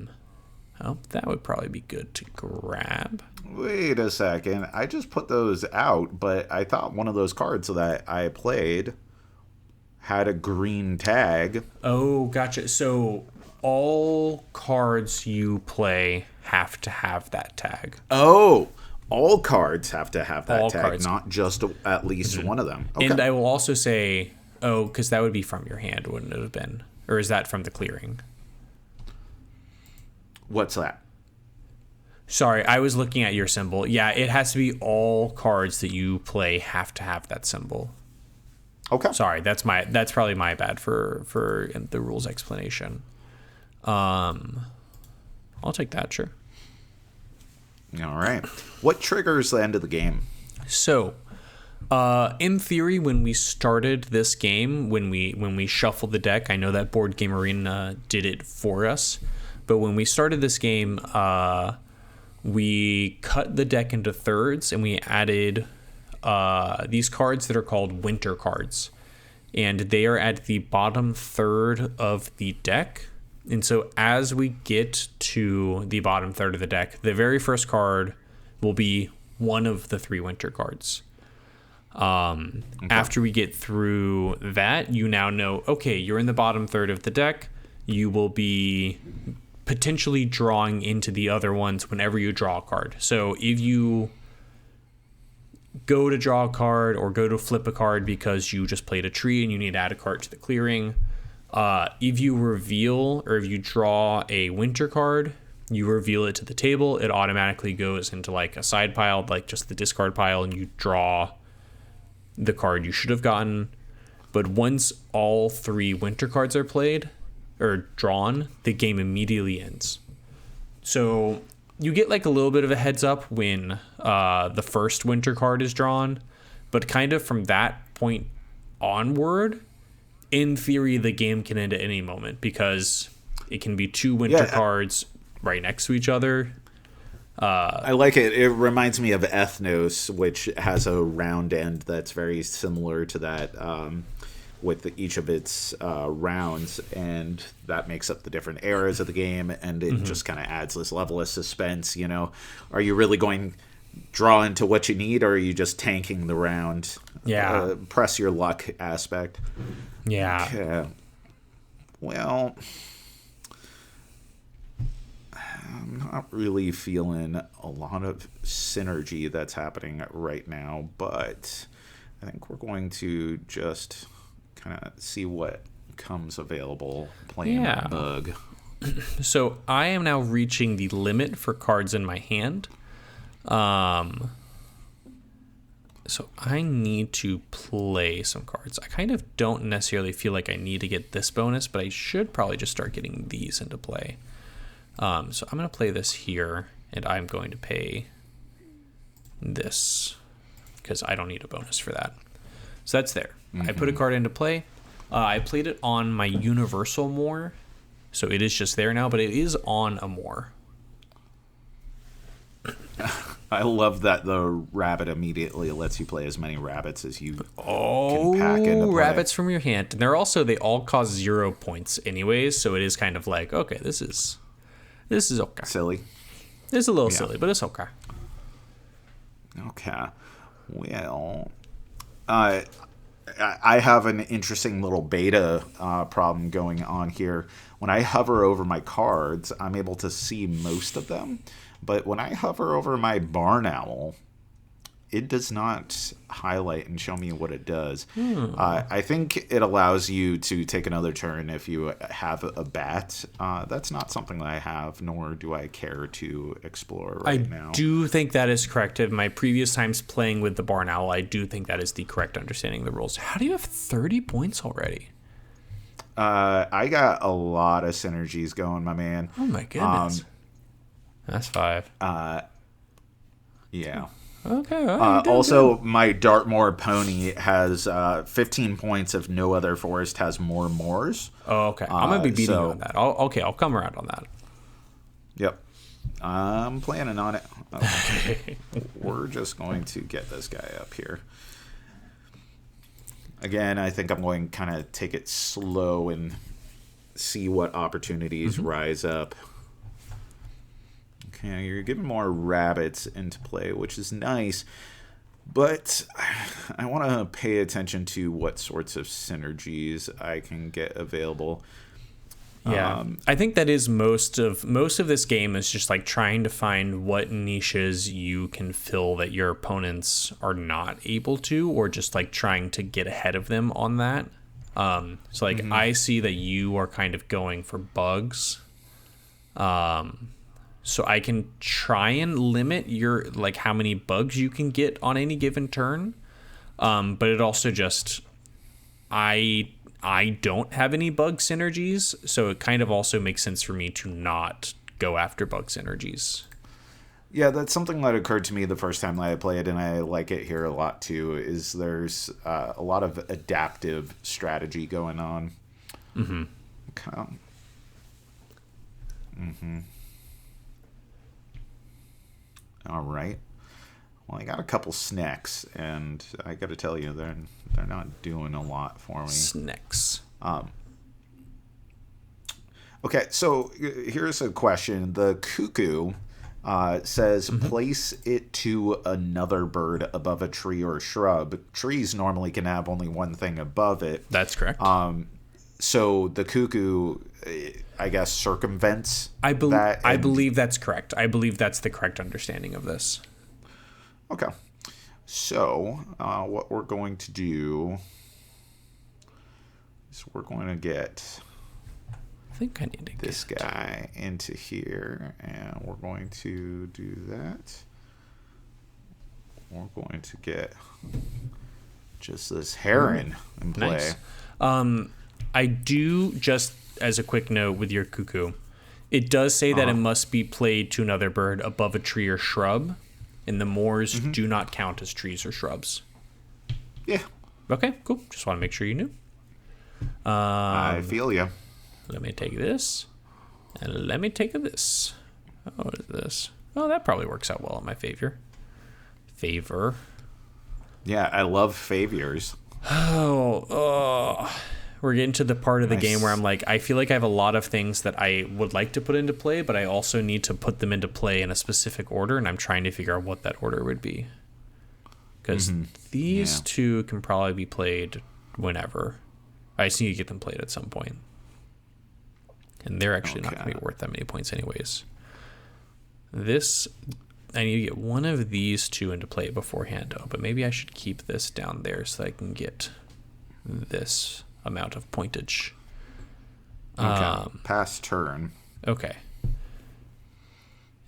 would probably be good to grab. Wait a second. I just put those out, but I thought one of those cards that I played had a green tag. Oh, gotcha. So all cards you play have to have that tag. Oh, all cards have to have that tag, cards. Not just at least one of them. Okay. And I will also say, because that would be from your hand, wouldn't it have been? Or is that from the clearing? What's that? Sorry, I was looking at your symbol. Yeah, it has to be all cards that you play have to have that symbol. Okay. Sorry, that's probably my bad for the rules explanation. I'll take that, sure. All right. What triggers the end of the game? So, in theory, when we started this game, when we shuffled the deck, I know that Board Game Arena did it for us, but when we started this game, we cut the deck into thirds and we added these cards that are called winter cards, and they are at the bottom third of the deck. And so as we get to the bottom third of the deck, the very first card will be one of the 3 winter cards. Okay. After we get through that, you now know, okay, you're in the bottom third of the deck. You will be potentially drawing into the other ones whenever you draw a card. So if you go to draw a card or go to flip a card because you just played a tree and you need to add a card to the clearing, if you reveal or if you draw a winter card, you reveal it to the table, it automatically goes into like a side pile, like just the discard pile, and you draw the card you should have gotten. but once all 3 winter cards are played or drawn, the game immediately ends. So you get like a little bit of a heads up when the first winter card is drawn, but kind of from that point onward, in theory, the game can end at any moment because it can be 2 winter cards right next to each other. I like it. It reminds me of Ethnos, which has a round end that's very similar to that with each of its rounds, and that makes up the different eras of the game, and it just kind of adds this level of suspense. You know, are you really going draw into what you need, or are you just tanking the round? Yeah. Press your luck aspect. Yeah. Okay. Well, I'm not really feeling a lot of synergy that's happening right now, but I think we're going to just kind of see what comes available playing Bug. So I am now reaching the limit for cards in my hand. So I need to play some cards. I kind of don't necessarily feel like I need to get this bonus, but I should probably just start getting these into play. So I'm going to play this here, and I'm going to pay this because I don't need a bonus for that. So that's there. I put a card into play. I played it on my Universal Moor, so it is just there now, but it is on a Moor. I love that the rabbit immediately lets you play as many rabbits as you can pack into play. Rabbits from your hand. And they're also, they all cost 0 points anyways, so it is kind of like, okay, this is okay. Silly. It's a little silly, but it's okay. Okay. Well, I have an interesting little beta problem going on here. When I hover over my cards, I'm able to see most of them. But when I hover over my barn owl, it does not highlight and show me what it does. I think it allows you to take another turn if you have a bat. That's not something that I have, nor do I care to explore now. I do think that is correct. In my previous times playing with the barn owl, I do think that is the correct understanding of the rules. How do you have 30 points already? I got a lot of synergies going, my man. Oh my goodness. That's 5. Yeah. Okay. Also, my Dartmoor pony has 15 points if no other forest has more moors. Oh, okay. I'm going to be beating you on that. I'll come around on that. Yep. I'm planning on it. Okay. We're just going to get this guy up here. Again, I think I'm going to kind of take it slow and see what opportunities rise up. Okay, you're getting more rabbits into play, which is nice. But I want to pay attention to what sorts of synergies I can get available. Yeah, I think that is most of this game is just like trying to find what niches you can fill that your opponents are not able to, or just like trying to get ahead of them on that. So like I see that you are kind of going for bugs. So I can try and limit your like how many bugs you can get on any given turn. But it also just I don't have any bug synergies, so it kind of also makes sense for me to not go after bug synergies. Yeah, that's something that occurred to me the first time that I played, and I like it here a lot too, is there's a lot of adaptive strategy going on. Okay. All right. Well, I got a couple snacks, and I got to tell you, they're not doing a lot for me. Snacks. Okay, so here's a question. The cuckoo says place it to another bird above a tree or a shrub. Trees normally can have only one thing above it. That's correct. So the cuckoo, I guess, circumvents that. I believe that's correct. I believe that's the correct understanding of this. Okay. So what we're going to do is we're going to get I think I need to this guy into here, and we're going to do that. We're going to get just this heron in play. Nice. I do, just as a quick note with your cuckoo, it does say that it must be played to another bird above a tree or shrub, and the moors do not count as trees or shrubs. Yeah. Okay, cool. Just want to make sure you knew. I feel you. Let me take this, and let me take this. Oh, what is this? Oh, that probably works out well in my favor. Yeah, I love favors. We're getting to the part of the game where I'm like, I feel like I have a lot of things that I would like to put into play, but I also need to put them into play in a specific order, and I'm trying to figure out what that order would be. Because these two can probably be played whenever. I just need to get them played at some point. And they're actually not going to be worth that many points anyways. This, I need to get one of these two into play beforehand, but maybe I should keep this down there so I can get this amount of pointage. Okay. Pass turn. Okay.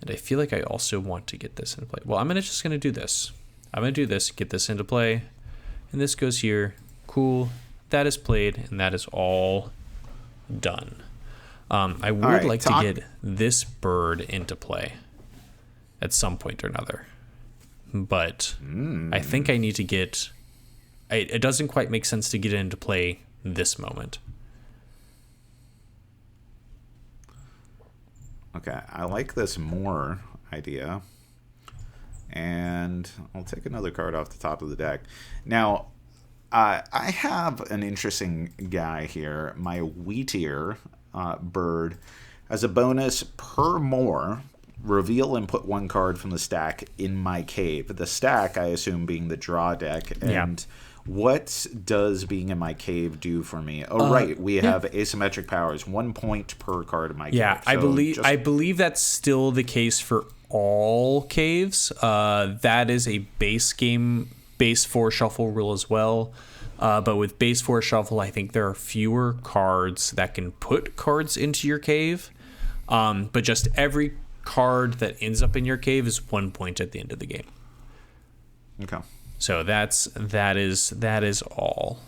And I feel like I also want to get this into play. Well, I'm just going to do this. I'm going to do this, get this into play, and this goes here. Cool. That is played, and that is all done. I would like to get this bird into play at some point or another. But I think I need to get... It doesn't quite make sense to get it into play this moment. Okay, I like this more idea. And I'll take another card off the top of the deck. Now, I have an interesting guy here. My Wheatear bird, as a bonus per more, reveal and put one card from the stack in my cave. The stack, I assume, being the draw deck. And what does being in my cave do for me? Oh, right. We have asymmetric powers. 1 point per card in my cave. Yeah, so I believe that's still the case for all caves. That is a base 4 shuffle rule as well. But with base 4 shuffle, I think there are fewer cards that can put cards into your cave. But just every card that ends up in your cave is 1 point at the end of the game. Okay. So that is all.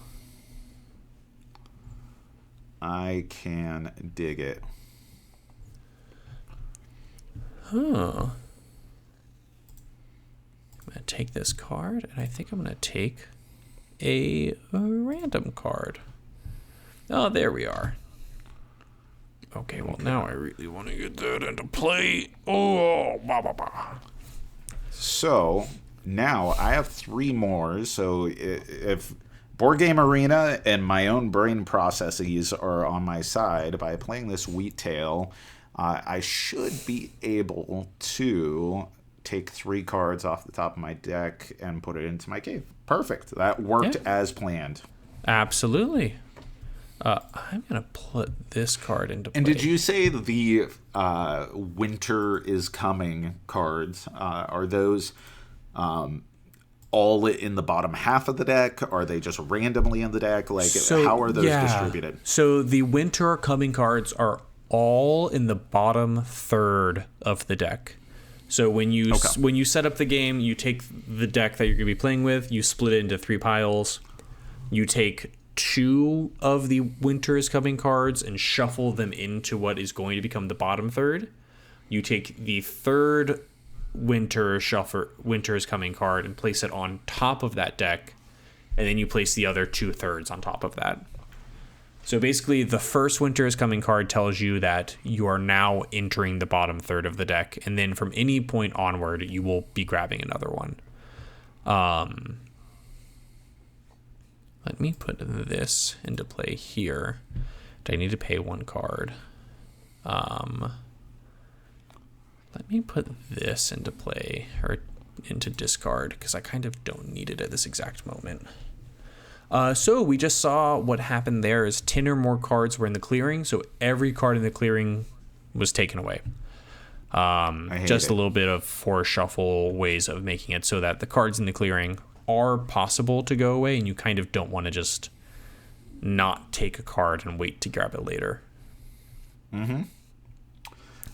I can dig it. I'm gonna take this card, and I think I'm gonna take a random card. Oh, there we are. Okay, well, now I really want to get that into play. Oh, So now I have 3 more. So if Board Game Arena and my own brain processes are on my side, by playing this Wheattail, I should be able to take 3 cards off the top of my deck and put it into my cave. Perfect. That worked as planned. Absolutely. I'm going to put this card into play. And did you say the Winter is Coming cards, are those all in the bottom half of the deck? Are they just randomly in the deck? Like, how are those distributed? So the Winter Coming cards are all in the bottom third of the deck. So when you set up the game, you take the deck that you're going to be playing with, you split it into 3 piles. You take 2 of the Winter is Coming cards and shuffle them into what is going to become the bottom third. You take the third Winter is Coming card and place it on top of that deck, and then you place the other 2/3 on top of that. So basically, the first Winter is Coming card tells you that you are now entering the bottom third of the deck, and then from any point onward, you will be grabbing another one. Let me put this into play here. Do I need to pay 1 card? Let me put this into play, or into discard, because I kind of don't need it at this exact moment. So we just saw what happened there is 10 or more cards were in the clearing, so every card in the clearing was taken away. Just a little bit of 4 shuffle ways of making it so that the cards in the clearing are possible to go away, and you kind of don't want to just not take a card and wait to grab it later.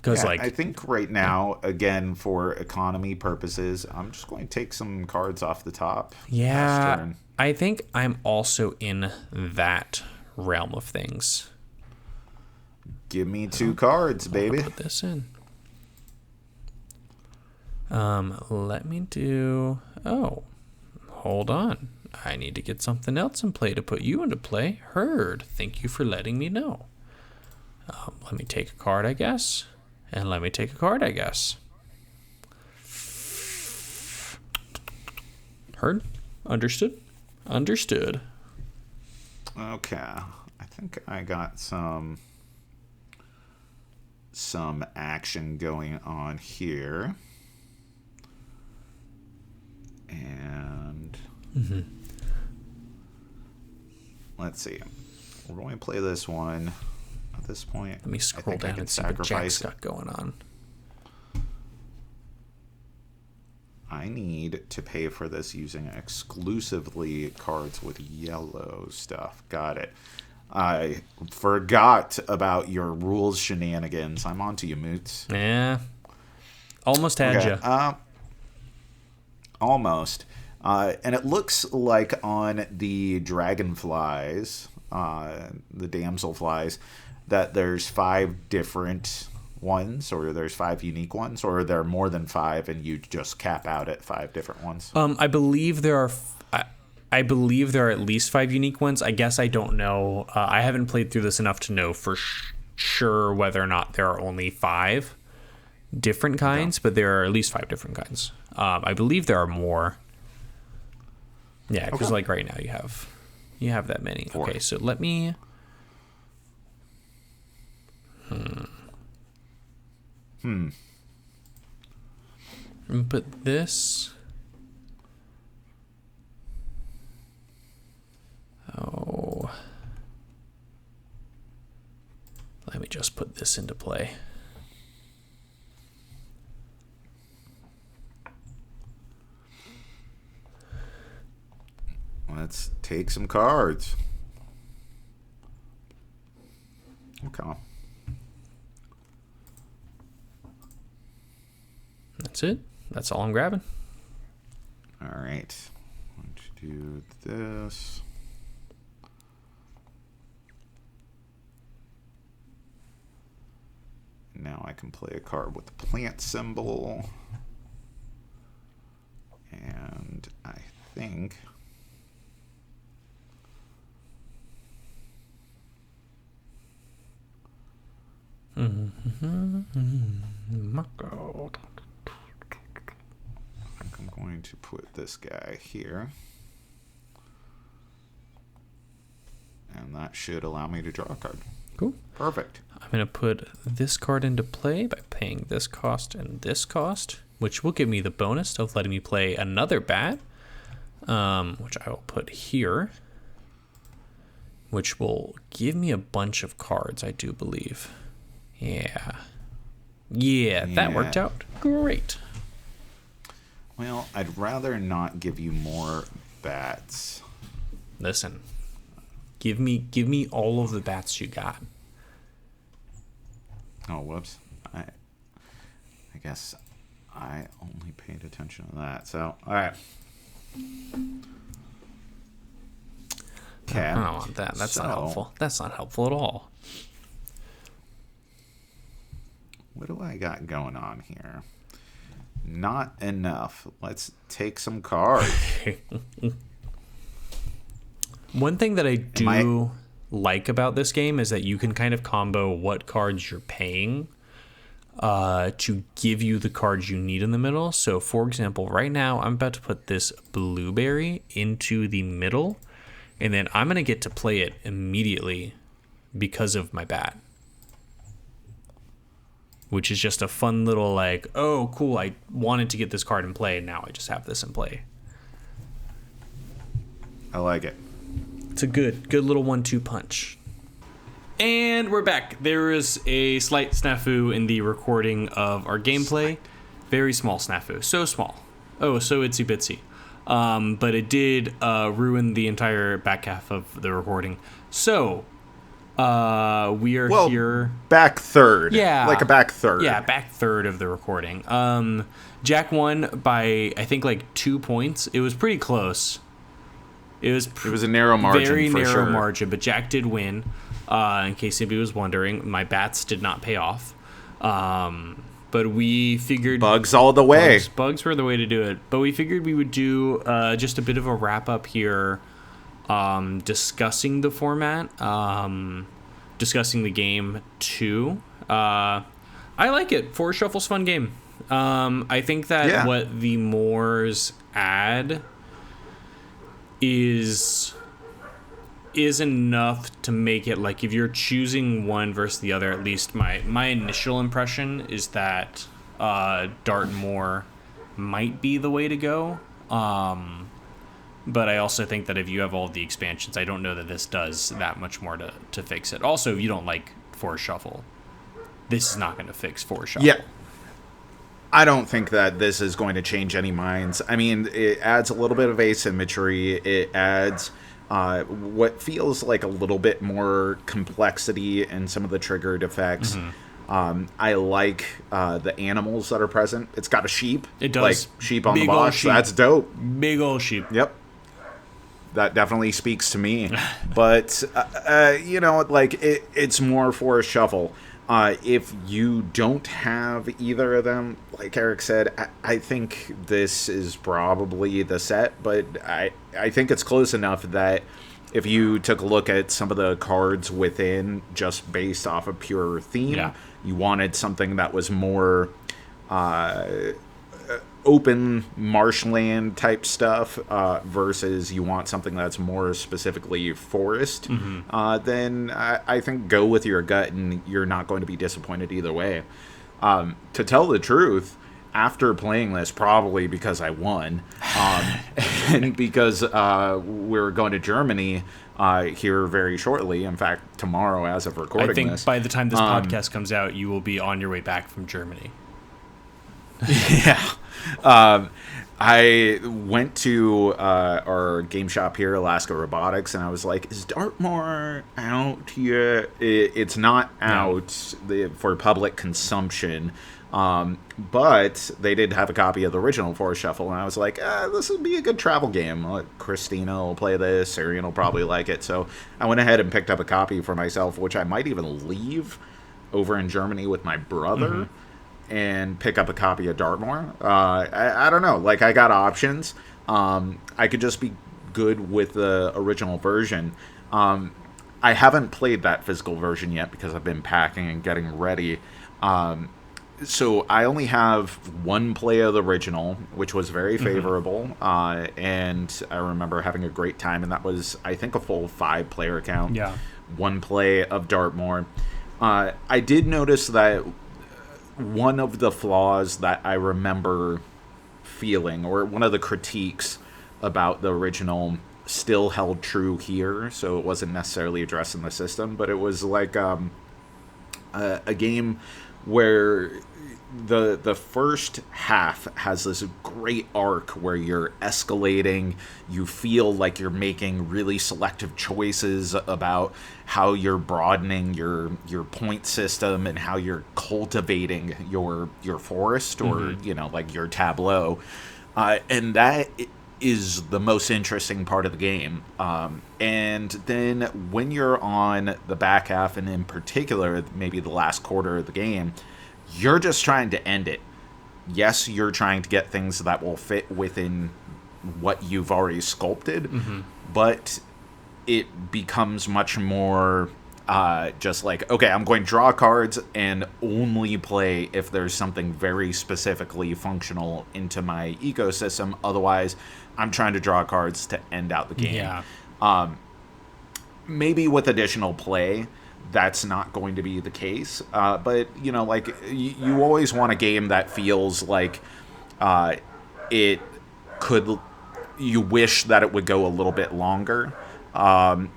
Because I think right now, again, for economy purposes, I'm just going to take some cards off the top. Yeah, I think I'm also in that realm of things. Give me 2 cards, baby. Put this in. Let me do... Oh, hold on. I need to get something else in play to put you into play. Heard. Thank you for letting me know. Let me take a card, I guess. And let me take a card, I guess. Heard. Understood. Understood. Okay. I think I got some action going on here. And let's see. We're going to play this one at this point. Let me scroll down and see what Jack's got going on. I need to pay for this using exclusively cards with yellow stuff. Got it. I forgot about your rules shenanigans. I'm on to you, Moots. Yeah. Almost had you. Almost. And it looks like on the dragonflies, the damselflies, that there's 5 different ones, or there's 5 unique ones, or are there more than 5 and you just cap out at 5 different ones? I believe there are... I believe there are at least 5 unique ones. I guess I don't know. I haven't played through this enough to know for sure whether or not there are only 5 different kinds, but there are at least 5 different kinds. I believe there are more. Yeah, because like right now you have that many. 4. Okay, so let me. Put this. Oh. Let me just put this into play. Let's take some cards. Okay. That's it. That's all I'm grabbing. All right. Let's do this. Now I can play a card with the plant symbol. And I think... Mako. I think I'm going to put this guy here. And that should allow me to draw a card. Cool. Perfect. I'm going to put this card into play by paying this cost and this cost, which will give me the bonus of letting me play another bat, which I will put here, which will give me a bunch of cards, I do believe. Yeah, that worked out great. Well, I'd rather not give you more bats. Listen, give me all of the bats you got. Oh, whoops. I guess I only paid attention to that. So, all right. Okay. I don't want that. That's not helpful. That's not helpful at all. What do I got going on here? Not enough. Let's take some cards. One thing that I do like about this game is that you can kind of combo what cards you're paying to give you the cards you need in the middle. So, for example, right now I'm about to put this blueberry into the middle, and then I'm going to get to play it immediately because of my bat. Which is just a fun little like, oh, cool, I wanted to get this card in play, and now I just have this in play. I like it. It's a good little 1-2 punch. And we're back. There is a slight snafu in the recording of our gameplay. Very small snafu. So small. Oh, so itsy bitsy. But it did ruin the entire back half of the recording. So, We are here. Back third. Yeah. Like a back third. Yeah, back third of the recording. Jack won by, I think, like 2 points. It was pretty close. It was a narrow margin, very for narrow sure. margin, but Jack did win. In case anybody was wondering, my bats did not pay off. But we figured... Bugs all the way. Bugs were the way to do it. But we figured we would do just a bit of a wrap-up here, discussing the format, discussing the game, too. I like it. Four Shuffle's fun game. I think that what the Moors add is enough to make it, like, if you're choosing one versus the other, at least my initial impression is that Dartmoor might be the way to go. But I also think that if you have all the expansions, I don't know that this does that much more to fix it. Also, if you don't like Four Shuffle, this is not going to fix Four Shuffle. Yeah. I don't think that this is going to change any minds. I mean, it adds a little bit of asymmetry. It adds what feels like a little bit more complexity in some of the triggered effects. Mm-hmm. I like the animals that are present. It's got a sheep. It does. Like sheep on the box. That's dope. Big old sheep. Yep. That definitely speaks to me. But, it's more for a shuffle. If you don't have either of them, like Eric said, I think this is probably the set, but I think it's close enough that if you took a look at some of the cards within, just based off of pure theme, you wanted something that was more open marshland type stuff versus you want something that's more specifically forest, then I think go with your gut and you're not going to be disappointed either way. To tell the truth, after playing this, probably because I won, and because we're going to Germany here very shortly, in fact, tomorrow as of recording this. I think by the time this podcast comes out, you will be on your way back from Germany. Yeah. I went to our game shop here, Alaska Robotics, and I was like, is Dartmoor out yet? It's not out for public consumption, but they did have a copy of the original Four Shuffle, and I was like, this would be a good travel game. Christina will play this, Arian will probably like it, so I went ahead and picked up a copy for myself, which I might even leave over in Germany with my brother. And pick up a copy of Dartmoor. I don't know. Like, I got options. I could just be good with the original version. I haven't played that physical version yet because I've been packing and getting ready. So I only have one play of the original, which was very favorable. And I remember having a great time. And that was, I think, a full 5-player count. Yeah. One play of Dartmoor. I did notice that one of the flaws that I remember feeling, or one of the critiques about the original, still held true here, so it wasn't necessarily addressed in the system, but it was like a game where the first half has this great arc where you're escalating, you feel like you're making really selective choices about how you're broadening your point system and how you're cultivating your forest or like your tableau, and that is the most interesting part of the game. And then when you're on the back half, and in particular maybe the last quarter of the game, you're just trying to end it. Yes, you're trying to get things that will fit within what you've already sculpted, but it becomes much more just like, okay, I'm going to draw cards and only play if there's something very specifically functional into my ecosystem. Otherwise, I'm trying to draw cards to end out the game. Yeah. Maybe with additional play, that's not going to be the case. But, like, you always want a game that feels like it could... You wish that it would go a little bit longer. Like,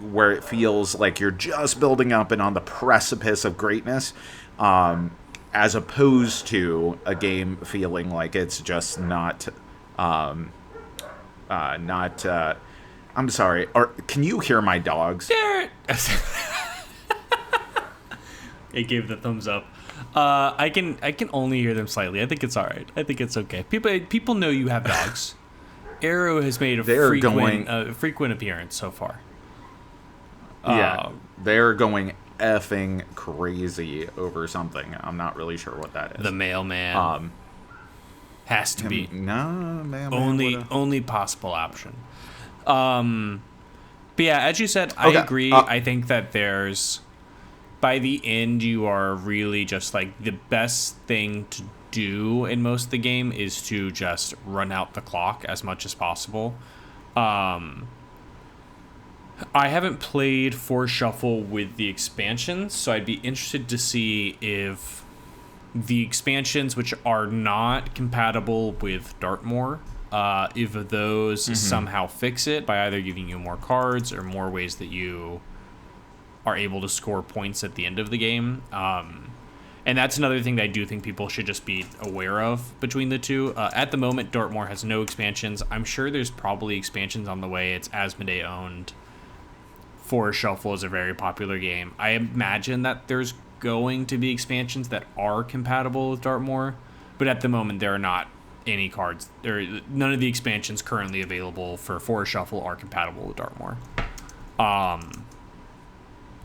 where it feels like you're just building up and on the precipice of greatness, as opposed to a game feeling like it's just not I'm sorry. Can you hear my dogs? It gave the thumbs up. I can only hear them slightly. I think it's all right. I think it's okay. People know you have dogs. Arrow has made a frequent appearance so far. They're going effing crazy over something. I'm not really sure what that is. The mailman has to be only possible option. But yeah, as you said, I agree. I think that by the end, you are really just like the best thing to do in most of the game is to just run out the clock as much as possible. I haven't played Force Shuffle with the expansions, so I'd be interested to see if the expansions, which are not compatible with Dartmoor, if those somehow fix it by either giving you more cards or more ways that you are able to score points at the end of the game. And that's another thing that I do think people should just be aware of between the two. At the moment, Dartmoor has no expansions. I'm sure there's probably expansions on the way. It's Asmodee owned. Force Shuffle is a very popular game. I imagine that there's going to be expansions that are compatible with Dartmoor, but at the moment there are not any cards. None of the expansions currently available for Force Shuffle are compatible with Dartmoor.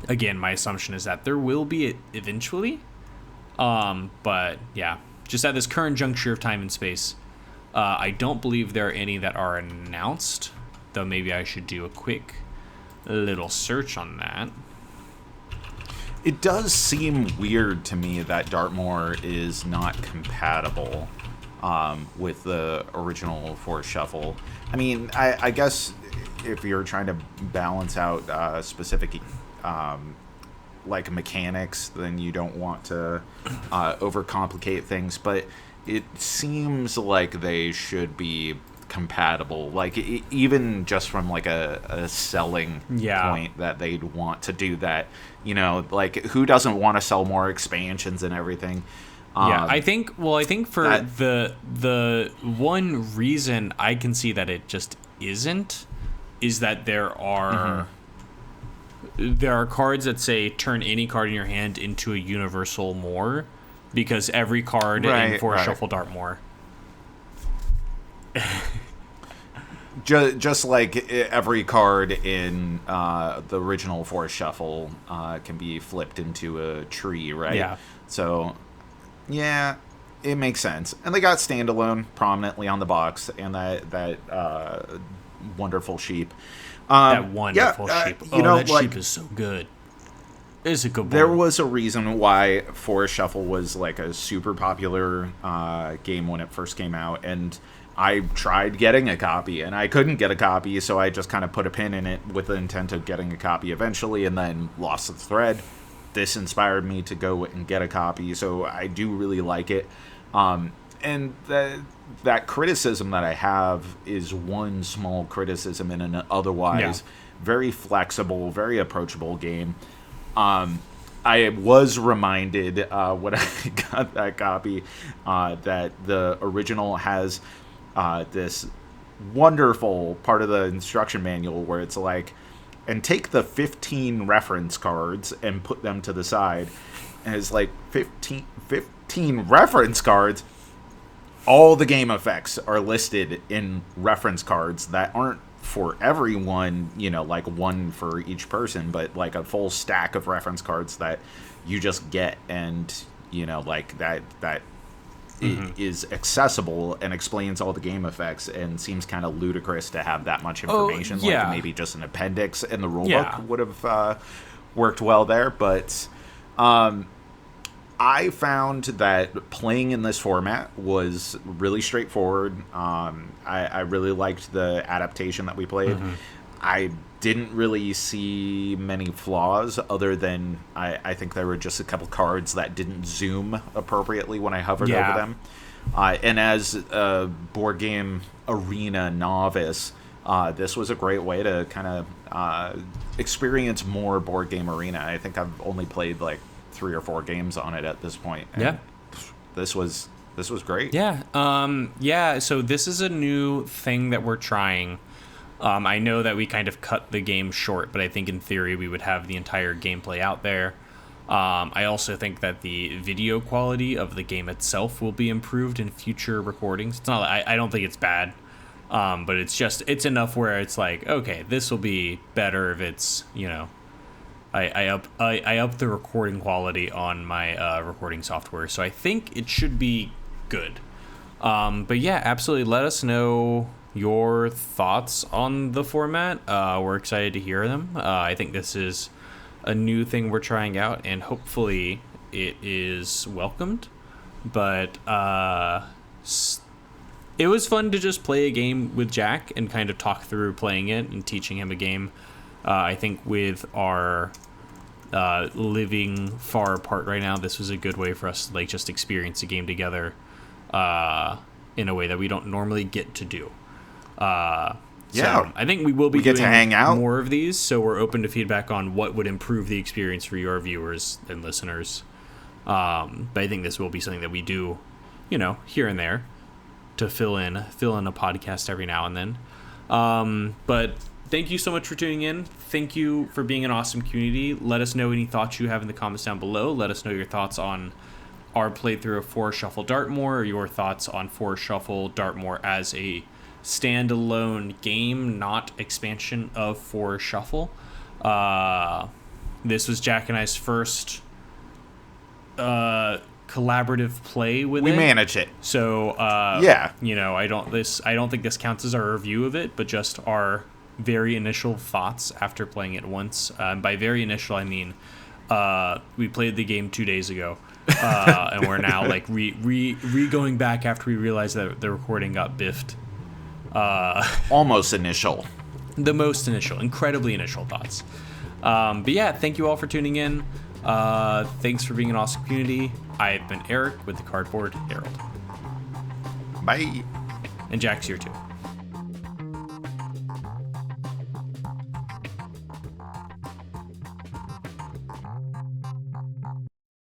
Again, my assumption is that there will be eventually. But yeah, just at this current juncture of time and space, I don't believe there are any that are announced, though maybe I should do a quick little search on that. It does seem weird to me that Dartmoor is not compatible with the original Force Shuffle. I mean, I guess if you're trying to balance out specific like mechanics, then you don't want to overcomplicate things, but it seems like they should be compatible, like even just from like a selling point that they'd want to do that, like who doesn't want to sell more expansions and everything. I think for that, the one reason I can see that it just isn't is that there are cards that say turn any card in your hand into a universal more, because every card in Force Shuffle Dartmoor. Just like every card in the original Force Shuffle can be flipped into a tree, right? Yeah. So, yeah, it makes sense. And they got standalone prominently on the box, and that wonderful sheep. That wonderful sheep. That sheep is so good. It's a good board. There was a reason why Force Shuffle was like a super popular game when it first came out, and I tried getting a copy, and I couldn't get a copy, so I just kind of put a pin in it with the intent of getting a copy eventually, and then lost the thread. This inspired me to go and get a copy, so I do really like it. And that criticism that I have is one small criticism in an otherwise very flexible, very approachable game. I was reminded when I got that copy that the original has this wonderful part of the instruction manual where it's like, and take the 15 reference cards and put them to the side. And it's like 15 reference cards. All the game effects are listed in reference cards that aren't for everyone, like one for each person, but like a full stack of reference cards that you just get, and like that is accessible and explains all the game effects, and seems kind of ludicrous to have that much information. Like maybe just an appendix in the rulebook would have worked well there, but I found that playing in this format was really straightforward. I really liked the adaptation that we played. I didn't really see many flaws, other than I think there were just a couple cards that didn't zoom appropriately when I hovered over them. And as a board game arena novice, this was a great way to kind of experience more board game arena. I think I've only played like 3 or 4 games on it at this point. And this was great. So this is a new thing that we're trying. I know that we kind of cut the game short, but I think in theory we would have the entire gameplay out there. I also think that the video quality of the game itself will be improved in future recordings. It's not. I don't think it's bad, but it's enough where it's like, okay, this will be better if it's, you know, I up the recording quality on my recording software, so I think it should be good. But yeah, absolutely. Let us know your thoughts on the format. We're excited to hear them. I think this is a new thing we're trying out, and hopefully it is welcomed. But it was fun to just play a game with Jack and kind of talk through playing it and teaching him a game. I think with our living far apart right now, this was a good way for us to like just experience a game together in a way that we don't normally get to do. So I think we will be doing to hang out. more of these, so we're open to feedback on what would improve the experience for your viewers and listeners. But I think this will be something that we do, you know, here and there to fill in a podcast every now and then. But thank you so much for tuning in. Thank you for being an awesome community. Let us know any thoughts you have in the comments down below. Let us know your thoughts on our playthrough of Forest Shuffle Dartmoor, or your thoughts on Forest Shuffle Dartmoor as a standalone game, not expansion of Forest Shuffle. This was Jack and I's first collaborative play with it. We manage it. So you know, I don't think this counts as our review of it, but just our very initial thoughts after playing it once. By very initial, I mean we played the game 2 days ago, and we're now like going back after we realized that the recording got biffed. Almost initial. The most initial, incredibly initial thoughts. But yeah, thank you all for tuning in. Thanks for being an awesome community. I've been Eric with the Cardboard Herald. Bye. And Jack's here too.